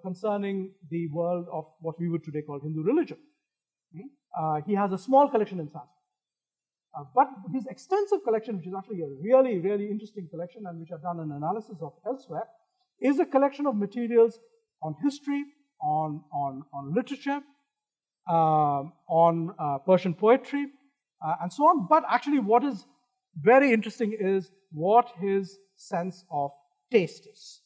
concerning the world of what we would today call Hindu religion. He has a small collection in Sanskrit. But his extensive collection, which is actually a really, really interesting collection and which I've done an analysis of elsewhere, is a collection of materials on history, on literature, on Persian poetry, and so on. But actually what is very interesting is what his sense of taste is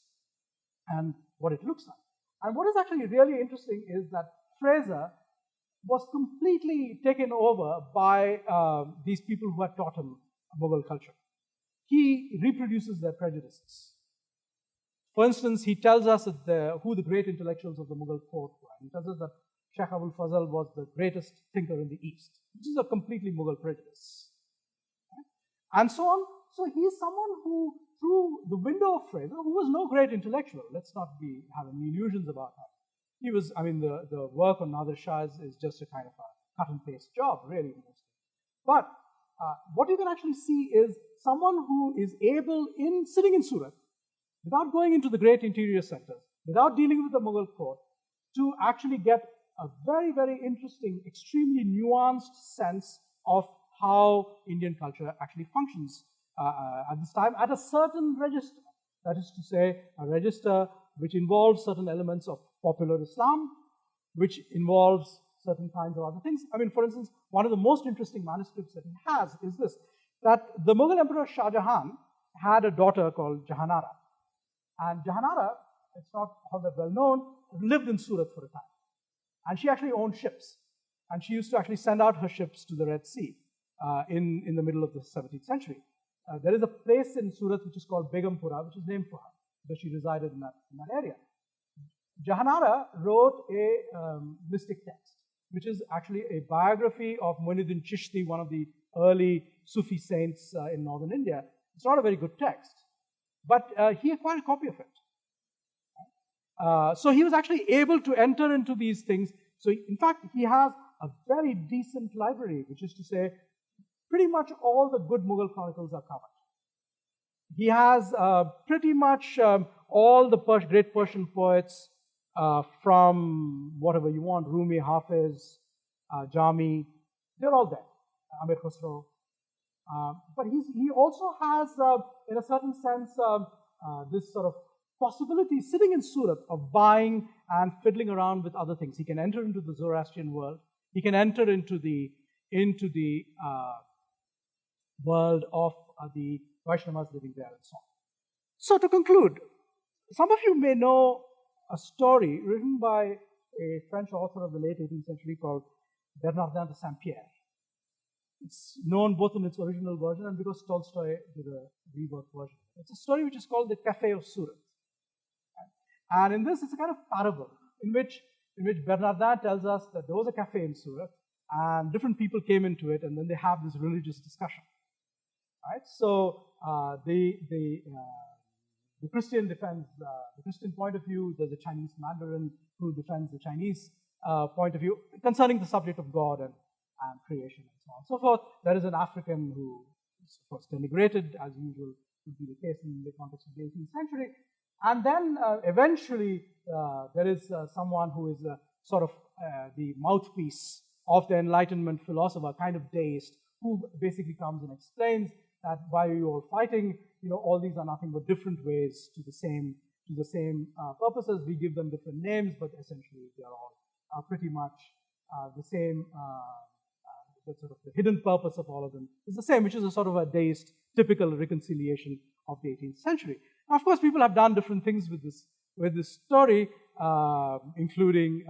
and what it looks like. And what is actually really interesting is that Fraser was completely taken over by these people who had taught him Mughal culture. He reproduces their prejudices. For instance, he tells us who the great intellectuals of the Mughal court were. He tells us that Sheikh Abul Fazl was the greatest thinker in the East, which is a completely Mughal prejudice. And so on. So he is someone who, through the window of Fraser, who was no great intellectual, let's not have any illusions about that. He was, I mean, the work on Nadir Shah is just a kind of a cut and paste job, really. But what you can actually see is someone who is able, sitting in Surat, without going into the great interior centers, without dealing with the Mughal court, to actually get a very, very interesting, extremely nuanced sense of how Indian culture actually functions at this time at a certain register. That is to say, a register which involves certain elements of popular Islam, which involves certain kinds of other things. I mean, for instance, one of the most interesting manuscripts that he has is this, that the Mughal Emperor Shah Jahan had a daughter called Jahanara. And Jahanara, it's not all that well known, lived in Surat for a time. And she actually owned ships. And she used to actually send out her ships to the Red Sea in the middle of the 17th century. There is a place in Surat which is called Begumpura, which is named for her, because she resided in that area. Jahanara wrote a mystic text, which is actually a biography of Muinuddin Chishti, one of the early Sufi saints in northern India. It's not a very good text, but he acquired a copy of it. So he was actually able to enter into these things. So in fact, he has a very decent library, which is to say, pretty much all the good Mughal chronicles are covered. He has pretty much all the great Persian poets from whatever you want, Rumi, Hafiz, Jami, they're all there, Amir Khusro. But he also has, in a certain sense, this sort of possibility sitting in Surat of buying and fiddling around with other things. He can enter into the Zoroastrian world. He can enter into the world of the Vaishnavas living there and so on. So to conclude, some of you may know a story written by a French author of the late 18th century called Bernardin de Saint-Pierre. It's known both in its original version and because Tolstoy did a reworked version. It's a story which is called the Cafe of Surat. And in this, it's a kind of parable in which Bernardin tells us that there was a cafe in Surat and different people came into it and then they have this religious discussion. Right? So the Christian defends the Christian point of view. There's a Chinese Mandarin who defends the Chinese point of view concerning the subject of God and creation and so on and so forth. There is an African who is, of course, denigrated, as usual would be the case in the context of the 18th century. And then eventually there is someone who is sort of the mouthpiece of the Enlightenment philosopher, kind of deist, who basically comes and explains that why are you all fighting? All these are nothing but different ways to the same purposes. We give them different names, but essentially they are all pretty much the same. The sort of the hidden purpose of all of them is the same, which is a sort of a deist typical reconciliation of the 18th century. Now, of course, people have done different things with this story, including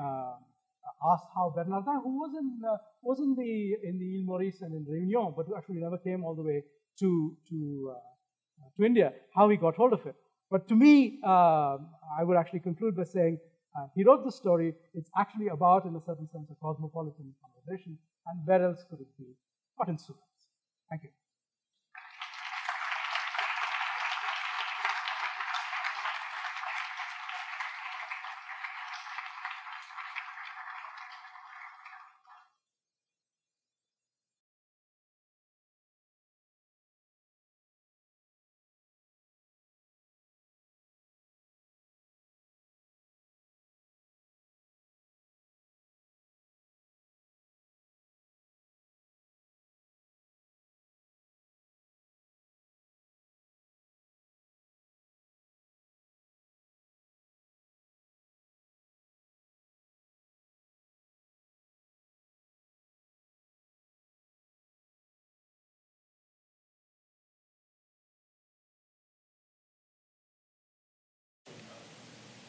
asked how Bernardin, who was in the Ile Maurice and in Réunion, but who actually never came all the way to India, how he got hold of it. But to me, I would actually conclude by saying he wrote the story. It's actually about, in a certain sense, a cosmopolitan conversation. And where else could it be but in Surat? Thank you.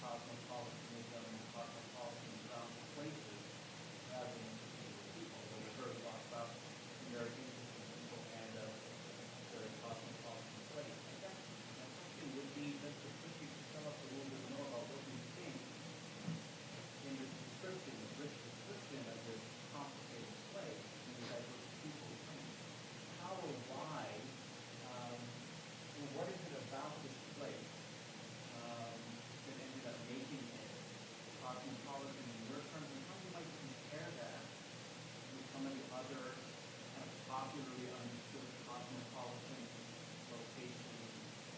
Cosmopolitanism, cosmopolitan around places rather than particular people. So we heard a lot about Americans people and a very cosmopolitan place. I guess my question would be, does the history tell us a little bit more about what you think in this description, the rich description of this complicated place and the diverse people? How or why, what is it about this place that ended up making it cosmopolitan in your terms, and how you might compare that with some of the other kind of popularly understood cosmopolitan locations,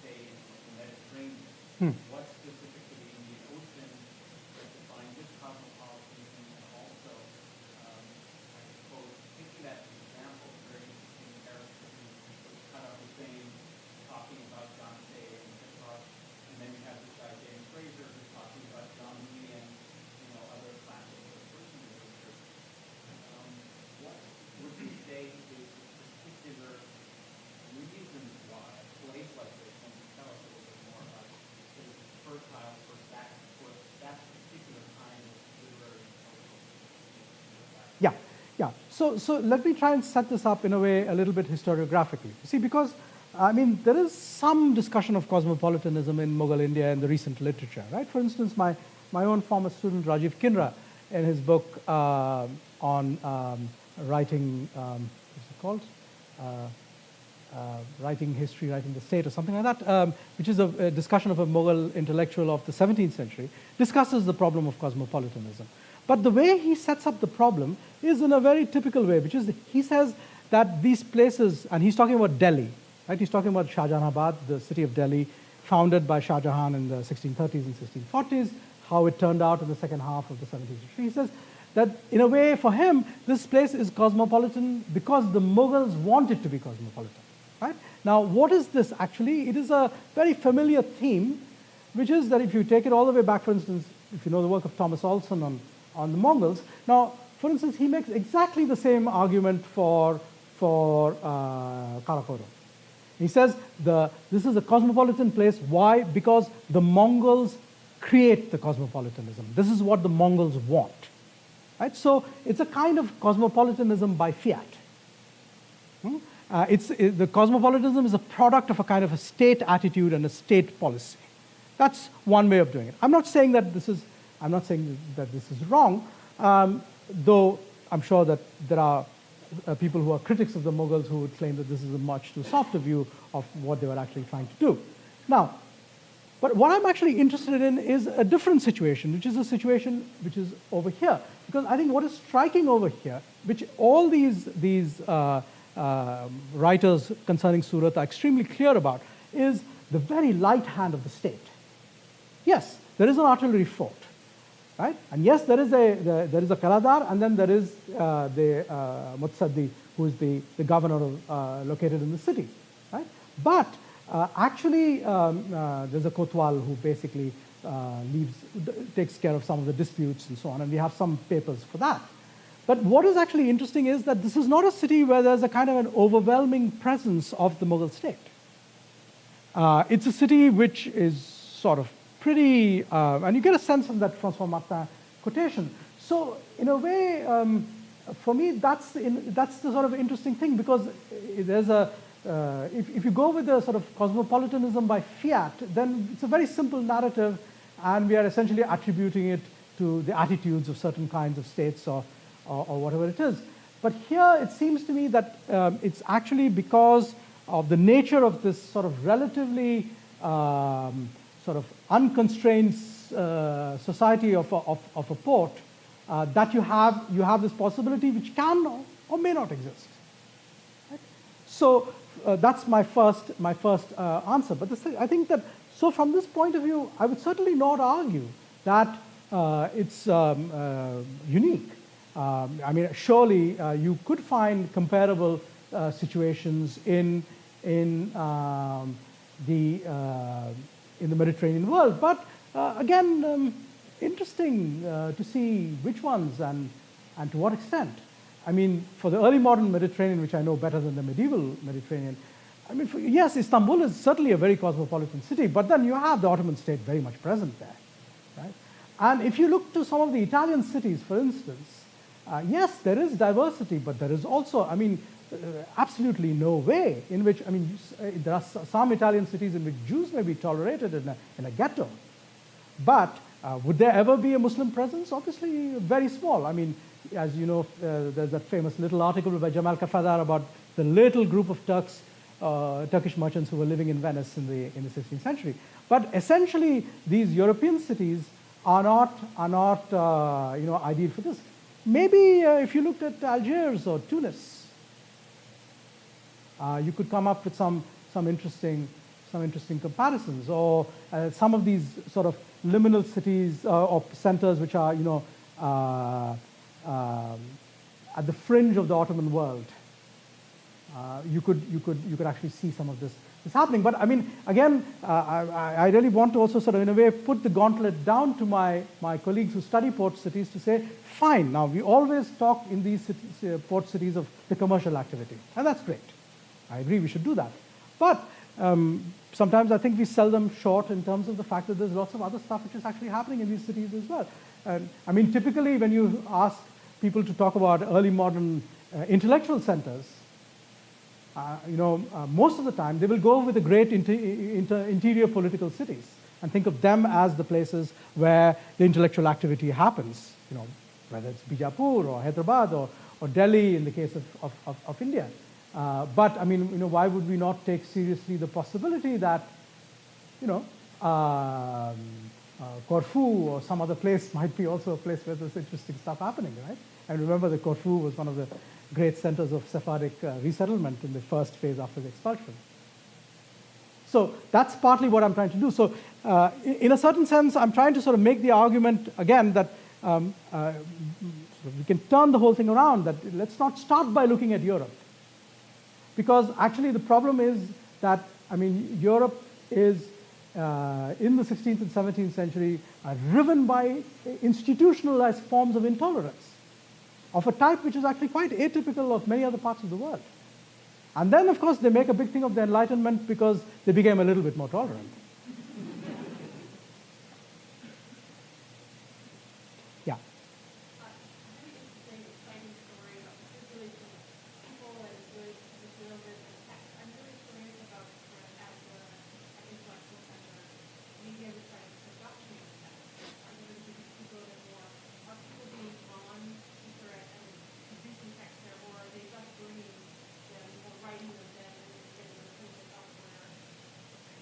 say, in the Mediterranean? What specific to the Indian Ocean that defines this cosmopolitanism, and also, I suppose, taking that example, very interesting character who was kind of the same, talking about Dante and Petrarch, and then you have this guy James Fraser who's talking about John Dee and other classics of person literature. What would you say is the particular reasons why a place like this, when you tell us a little bit more about it, is fertile for that particular kind of literary and cultural? Yeah. So let me try and set this up in a way a little bit historiographically. See, because there is some discussion of cosmopolitanism in Mughal India in the recent literature, right? For instance, my own former student Rajiv Kinra, in his book on writing, what's it called? Writing history, writing the state, or something like that, which is a discussion of a Mughal intellectual of the 17th century, discusses the problem of cosmopolitanism. But the way he sets up the problem is in a very typical way, which is he says that these places, and he's talking about Delhi, right? He's talking about Shah Jahanabad, the city of Delhi, founded by Shah Jahan in the 1630s and 1640s, how it turned out in the second half of the 17th century. He says that, in a way, for him, this place is cosmopolitan because the Mughals want it to be cosmopolitan, right? Now, what is this actually? It is a very familiar theme, which is that if you take it all the way back, for instance, if you know the work of Thomas Olson on the Mongols. Now, for instance, he makes exactly the same argument for Karakoram. He says this is a cosmopolitan place. Why? Because the Mongols create the cosmopolitanism. This is what the Mongols want. Right? So it's a kind of cosmopolitanism by fiat. The cosmopolitanism is a product of a kind of a state attitude and a state policy. That's one way of doing it. I'm not saying that this is wrong, though I'm sure that there are people who are critics of the Mughals who would claim that this is a much too soft a view of what they were actually trying to do. Now, but what I'm actually interested in is a different situation, which is a situation which is over here. Because I think what is striking over here, which all these writers concerning Surat are extremely clear about, is the very light hand of the state. Yes, there is an artillery fort, right? And yes, there is a Kaladar, and then there is the Mutsaddi, who is the governor located in the city, right? But actually, there's a Kotwal who basically takes care of some of the disputes and so on, and we have some papers for that. But what is actually interesting is that this is not a city where there's a kind of an overwhelming presence of the Mughal state. It's a city which is sort of pretty, and you get a sense from that François Martin quotation. So in a way, for me, that's the sort of interesting thing, because there's if you go with the sort of cosmopolitanism by fiat, then it's a very simple narrative, and we are essentially attributing it to the attitudes of certain kinds of states or whatever it is. But here it seems to me that it's actually because of the nature of this sort of relatively sort of unconstrained society of a port that you have this possibility which can or may not exist. Right? So that's my first answer. But I think that, so from this point of view, I would certainly not argue that it's unique. I mean, surely you could find comparable situations in the Mediterranean world, but again, interesting to see which ones and to what extent. I mean, for the early modern Mediterranean, which I know better than the medieval Mediterranean, I mean, yes, Istanbul is certainly a very cosmopolitan city, but then you have the Ottoman state very much present there, right? And if you look to some of the Italian cities, for instance, yes, there is diversity, but there is also, I mean, absolutely no way in which, I mean, there are some Italian cities in which Jews may be tolerated in a ghetto, but would there ever be a Muslim presence? Obviously, very small. I mean, as you know, there's that famous little article by Jamal Kafadar about the little group of Turkish merchants who were living in Venice in the 16th century. But essentially, these European cities are not ideal for this. Maybe if you looked at Algiers or Tunis, you could come up with some interesting comparisons, or some of these sort of liminal cities or centers which are at the fringe of the Ottoman world. You could actually see some of this happening. But I mean, again, I really want to also sort of in a way put the gauntlet down to my colleagues who study port cities to say, fine, now we always talk in these cities, port cities of the commercial activity, and that's great. I agree we should do that. But sometimes I think we sell them short in terms of the fact that there's lots of other stuff which is actually happening in these cities as well. I mean, typically when you ask people to talk about early modern intellectual centers, most of the time they will go with the great interior political cities and think of them as the places where the intellectual activity happens, whether it's Bijapur or Hyderabad or Delhi in the case of India. But I mean, why would we not take seriously the possibility that, Corfu or some other place might be also a place where there's interesting stuff happening, right? And remember that Corfu was one of the great centers of Sephardic resettlement in the first phase after the expulsion. So that's partly what I'm trying to do. So in a certain sense, I'm trying to sort of make the argument again that we can turn the whole thing around, that let's not start by looking at Europe. Because actually the problem is that, I mean, Europe is in the 16th and 17th century driven by institutionalized forms of intolerance of a type which is actually quite atypical of many other parts of the world. And then, of course, they make a big thing of the Enlightenment because they became a little bit more tolerant. Yeah. Very interesting, exciting story about particularly people and good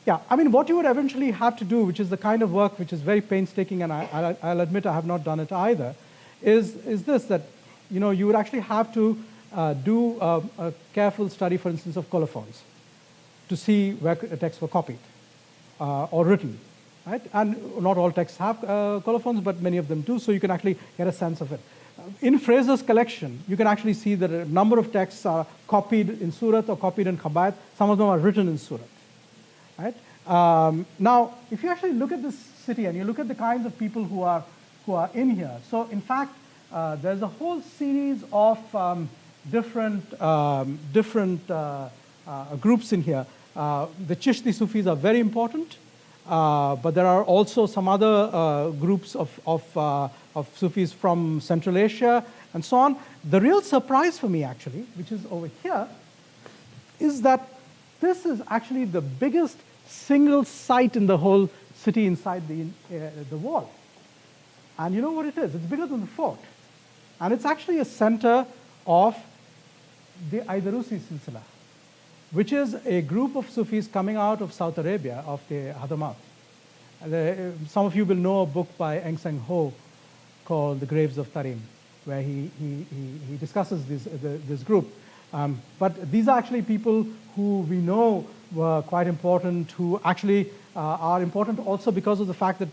Yeah, I mean, what you would eventually have to do, which is the kind of work which is very painstaking, and I'll admit I have not done it either, is this, that you would actually have to do a careful study, for instance, of colophons to see where texts were copied or written, right? And not all texts have colophons, but many of them do, so you can actually get a sense of it. In Fraser's collection, you can actually see that a number of texts are copied in Surat or copied in Khabayat. Some of them are written in Surat. Right? Now, if you actually look at this city and you look at the kinds of people who are in here, so in fact, there's a whole series of different groups in here. The Chishti Sufis are very important, but there are also some other groups of Sufis from Central Asia and so on. The real surprise for me, actually, which is over here, is that this is actually the biggest single site in the whole city inside the wall. And you know what it is? It's bigger than the fort. And it's actually a center of the Aidarusi Silsila, which is a group of Sufis coming out of South Arabia, of the Hadamat. Some of you will know a book by Eng Seng Ho called The Graves of Tarim, where he discusses this group. But these are actually people who we know were quite important, who actually are important also because of the fact that,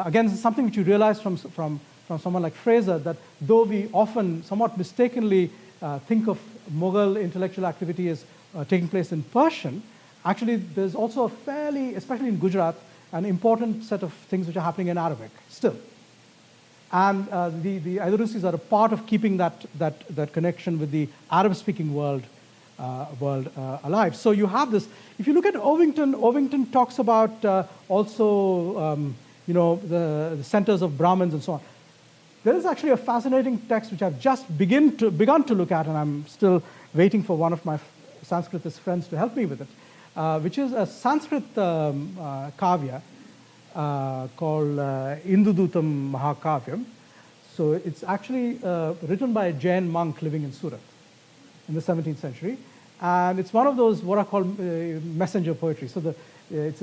again, this is something which you realize from someone like Fraser, that though we often somewhat mistakenly think of Mughal intellectual activity as taking place in Persian, actually there's also a fairly, especially in Gujarat, an important set of things which are happening in Arabic still. And the Aidarusis are a part of keeping that connection with the Arab-speaking world alive. So you have this. If you look at Ovington talks about also the centers of Brahmins and so on. There is actually a fascinating text which I've just begun to look at, and I'm still waiting for one of my Sanskritist friends to help me with it, which is a Sanskrit kavya called Indudutam Mahakavyam. So it's actually written by a Jain monk living in Surat in the 17th century, and it's one of those what are called messenger poetry. So it's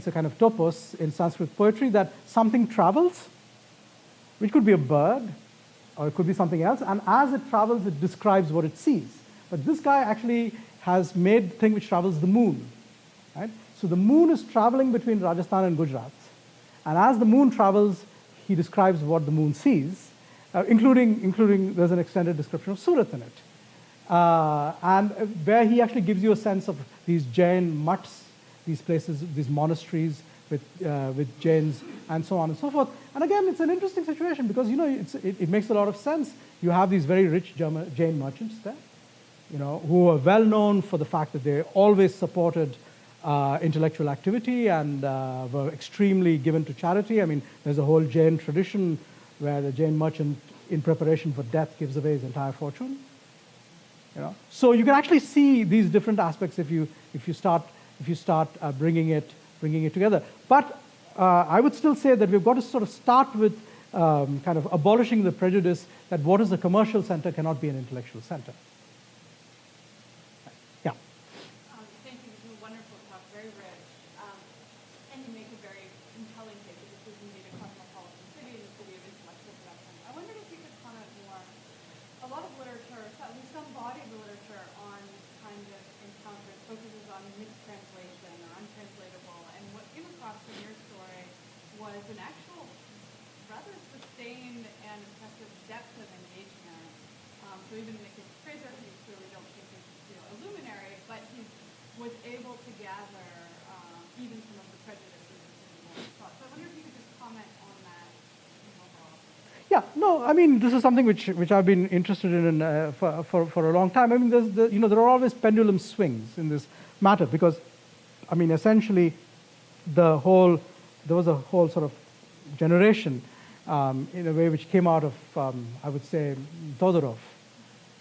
a kind of topos in Sanskrit poetry that something travels, which could be a bird or it could be something else, and as it travels, it describes what it sees. But this guy actually has made the thing which travels the moon, right? So the moon is traveling between Rajasthan and Gujarat, and as the moon travels, he describes what the moon sees, including there's an extended description of Surat in it, and where he actually gives you a sense of these Jain mutts, these places, these monasteries with Jains and so on and so forth. And again, it's an interesting situation because it makes a lot of sense. You have these very rich Jain merchants there, who are well known for the fact that they always supported intellectual activity and were extremely given to charity. I mean, there's a whole Jain tradition where the Jain merchant, in preparation for death, gives away his entire fortune. So you can actually see these different aspects if you start bringing it together. But I would still say that we've got to sort of start with kind of abolishing the prejudice that what is a commercial center cannot be an intellectual center. Yeah. Thank you. This is a wonderful talk, very rich. And you make a very compelling case that this is indeed a cosmopolitan city, the city of intellectual production. I wondered if you could comment more. A lot of literature, at least some body of literature on kind of encounters focuses on mixed translation or untranslatable, and what came across in your story was an actual rather sustained and impressive depth of engagement. So even in the case of Fraser, who you clearly don't think is a luminary, but he was able to gather even some of the prejudices of his thought. So I wonder if you could just comment on that overall. Yeah, no, I mean, this is something which I've been interested in for a long time. I mean, there are always pendulum swings in this matter because, I mean, essentially, there was a whole sort of generation, in a way, which came out of, I would say, Todorov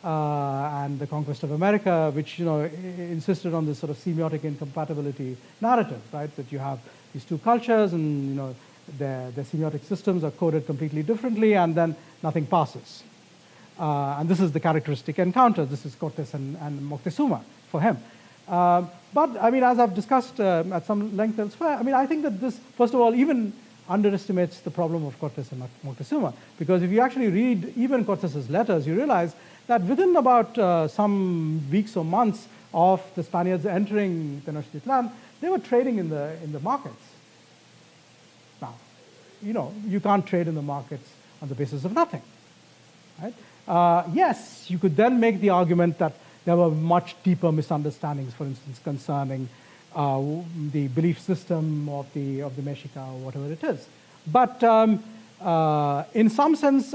and the conquest of America, which insisted on this sort of semiotic incompatibility narrative, right? That you have these two cultures, and their semiotic systems are coded completely differently, and then nothing passes. And this is the characteristic encounter. This is Cortes and Moctezuma for him. But I mean, as I've discussed at some length elsewhere, I mean, I think that this, first of all, even underestimates the problem of Cortes and Moctezuma, because if you actually read even Cortes's letters, you realize that within about some weeks or months of the Spaniards entering Tenochtitlan, they were trading in the markets. Now, you can't trade in the markets on the basis of nothing, right? Yes, you could then make the argument that there were much deeper misunderstandings, for instance, concerning the belief system of the Mexica or whatever it is. But in some sense,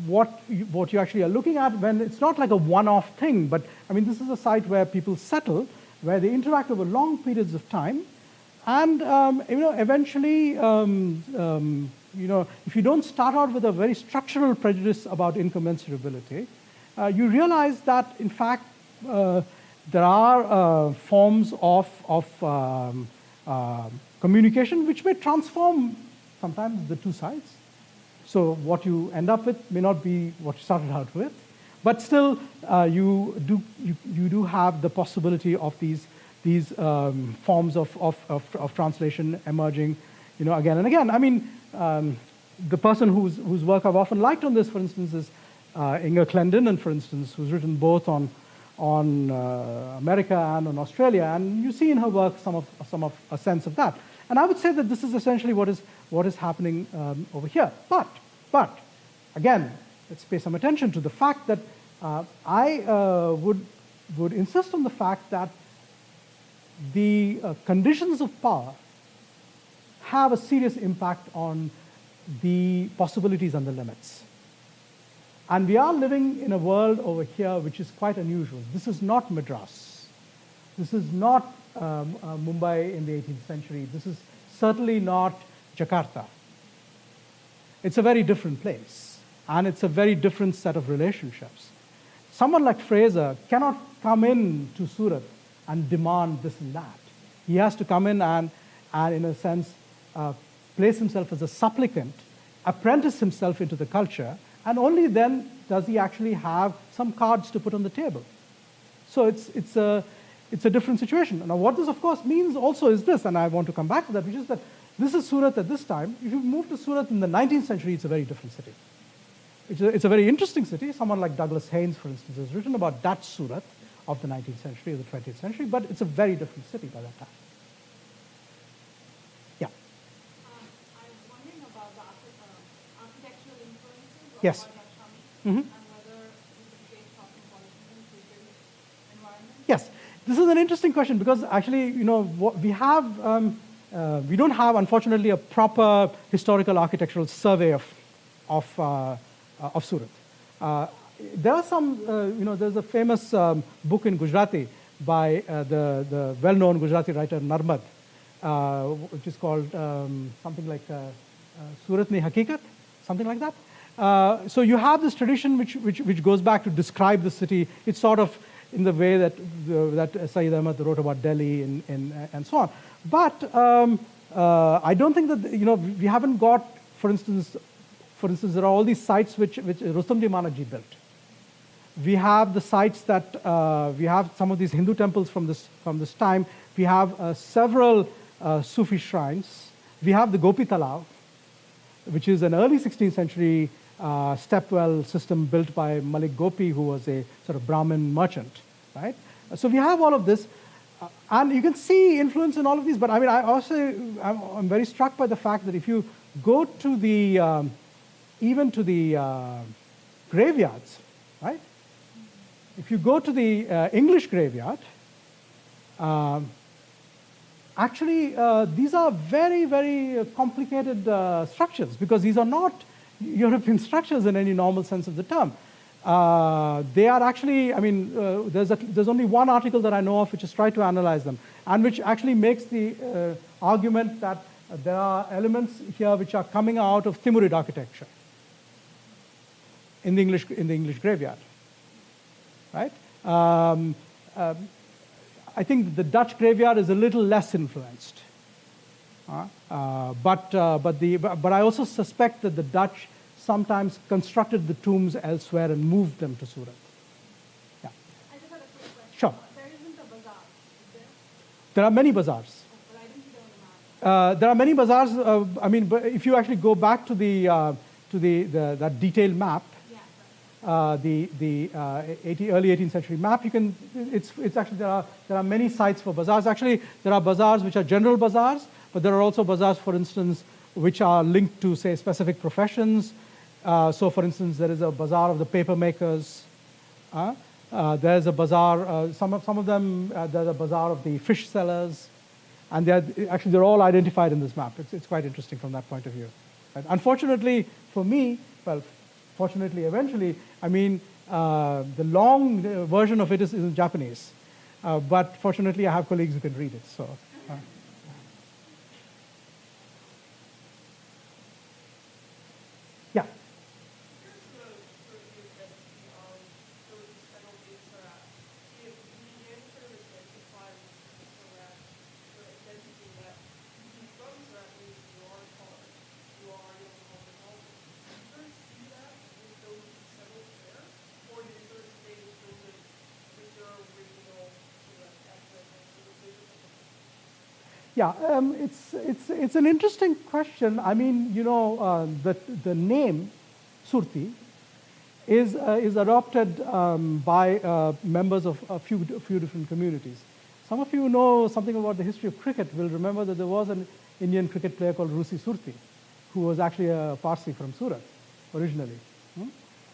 what you actually are looking at, when it's not like a one-off thing, but I mean, this is a site where people settle, where they interact over long periods of time, and eventually, if you don't start out with a very structural prejudice about incommensurability, you realize that in fact there are forms of communication which may transform sometimes the two sides. So what you end up with may not be what you started out with, but still you do have the possibility of these forms of translation emerging, again and again. I mean, the person whose work I've often liked on this, for instance, is Inger Clendenin, for instance, who's written both on America and on Australia, and you see in her work some of a sense of that. And I would say that this is essentially what is happening over here. But again, let's pay some attention to the fact that I would insist on the fact that the conditions of power have a serious impact on the possibilities and the limits. And we are living in a world over here which is quite unusual. This is not Madras. This is not Mumbai in the 18th century. This is certainly not Jakarta. It's a very different place, and it's a very different set of relationships. Someone like Fraser cannot come in to Surat and demand this and that. He has to come in and in a sense, place himself as a supplicant, apprentice himself into the culture, and only then does he actually have some cards to put on the table. So it's a different situation. Now, what this, of course, means also is this, and I want to come back to that, which is that this is Surat at this time. If you move to Surat in the 19th century, it's a very different city. It's a very interesting city. Someone like Douglas Haynes, for instance, has written about that Surat of the 19th century or the 20th century, but it's a very different city by that time. Yeah. I was wondering about the architectural influences of Yes. and whether we could create cosmopolitanism to this environment. Yes, this is an interesting question because actually, we don't have, unfortunately, a proper historical architectural survey of Surat. There are some, there's a famous book in Gujarati by the well-known Gujarati writer Narmad, which is called something like Surat Ni Hakikat, something like that. So you have this tradition which goes back to describe the city. It's sort of in the way that Sayyid Ahmad wrote about Delhi and so on. But I don't think that we haven't got, for instance, there are all these sites which Rustamji Manaji built. We have the sites that we have some of these Hindu temples from this time. We have several Sufi shrines. We have the Gopi Talab, which is an early 16th century stepwell system built by Malik Gopi, who was a sort of Brahmin merchant, right? So we have all of this, and you can see influence in all of these. But I mean, I'm very struck by the fact that if you go to the even to the graveyards, right? If you go to the English graveyard, actually these are very, very complicated structures because these are not European structures in any normal sense of the term. They are actually, I mean, there's only one article that I know of which has tried to analyze them and which actually makes the argument that there are elements here which are coming out of Timurid architecture in the English graveyard, right? I think the Dutch graveyard is a little less influenced, but I also suspect that the Dutch sometimes constructed the tombs elsewhere and moved them to Surat. Yeah. I just had a quick question. Sure. There is an There are many bazaars. But I didn't see that on the map. There are many bazaars. I mean, but if you actually go back to that detailed map, Yeah. the early 18th century map, you can. It's actually there are many sites for bazaars. Actually, there are bazaars which are general bazaars, but there are also bazaars, for instance, which are linked to, say, specific professions. So, for instance, there is a bazaar of the paper makers. There's a bazaar. Some of them. There's a bazaar of the fish sellers, and they're all identified in this map. It's quite interesting from that point of view. Right? Unfortunately for me, well, fortunately eventually, I mean, the long version of it is in Japanese, but fortunately I have colleagues who can read it. So. Yeah. Yeah, it's an interesting question. I mean, you know, the name Surti is adopted by members of a few different communities. Some of you know something about the history of cricket will remember that there was an Indian cricket player called Rusi Surti, who was actually a Parsi from Surat originally,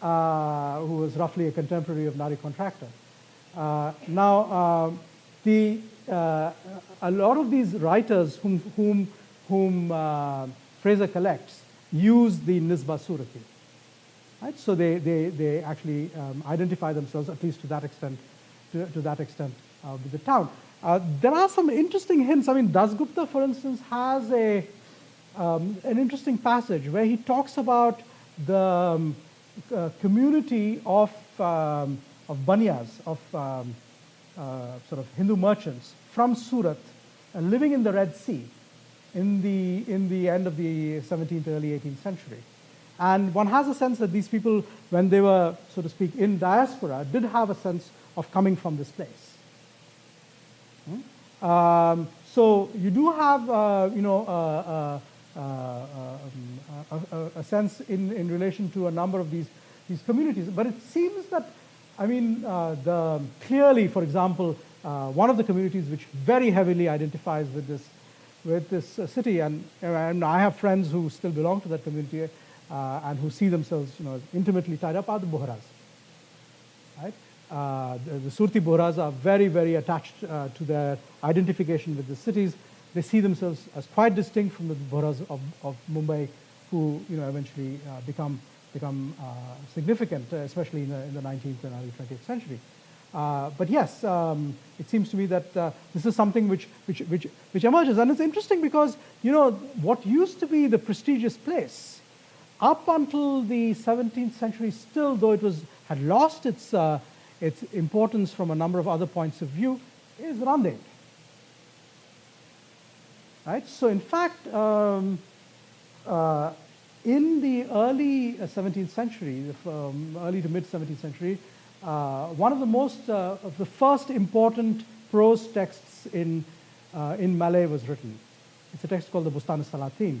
who was roughly a contemporary of Nari Contractor. Now, a lot of these writers whom Fraser collects use the Nisba Surati. Right? So they actually identify themselves, at least to that extent, with the town. There are some interesting hints. I mean, Dasgupta, for instance, has an interesting passage where he talks about the community of Banyas, of sort of Hindu merchants from Surat, living in the Red Sea in the end of the 17th, early 18th century. And one has a sense that these people, when they were, so to speak, in diaspora, did have a sense of coming from this place. So you do have, you know, a sense in relation to a number of these communities. But it seems that, I mean, clearly, for example, one of the communities which very heavily identifies with this city, and I have friends who still belong to that community and who see themselves, you know, intimately tied up, are the Bohras. Right? The Surti Bohras are very, very attached to their identification with the cities. They see themselves as quite distinct from the Bohras of Mumbai, who, you know, eventually become significant, especially in the 19th and early 20th century. But yes, it seems to me that this is something which emerges, and it's interesting because, you know, what used to be the prestigious place up until the 17th century, still, though it had lost its importance from a number of other points of view, is Randed. Right. So, in fact, in the early 17th century, early to mid 17th century, one of the most of the first important prose texts in Malay was written. It's a text called the Bustan-e-Salatin,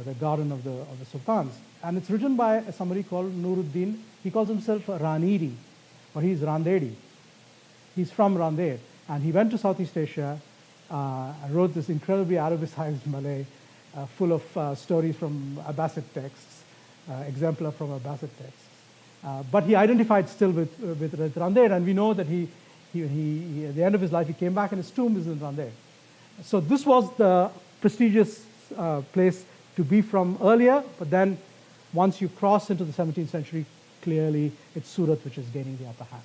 the Garden of the Sultans, and it's written by somebody called Nuruddin. He calls himself Raniri, or he's Randedi. He's from Randed, and he went to Southeast Asia and wrote this incredibly Arabicized Malay, full of stories from Abbasid texts, exemplar from Abbasid texts. But he identified still with Randed, and we know that he at the end of his life, he came back and his tomb is in Randed. So this was the prestigious place to be from earlier, but then once you cross into the 17th century, clearly it's Surat which is gaining the upper hand.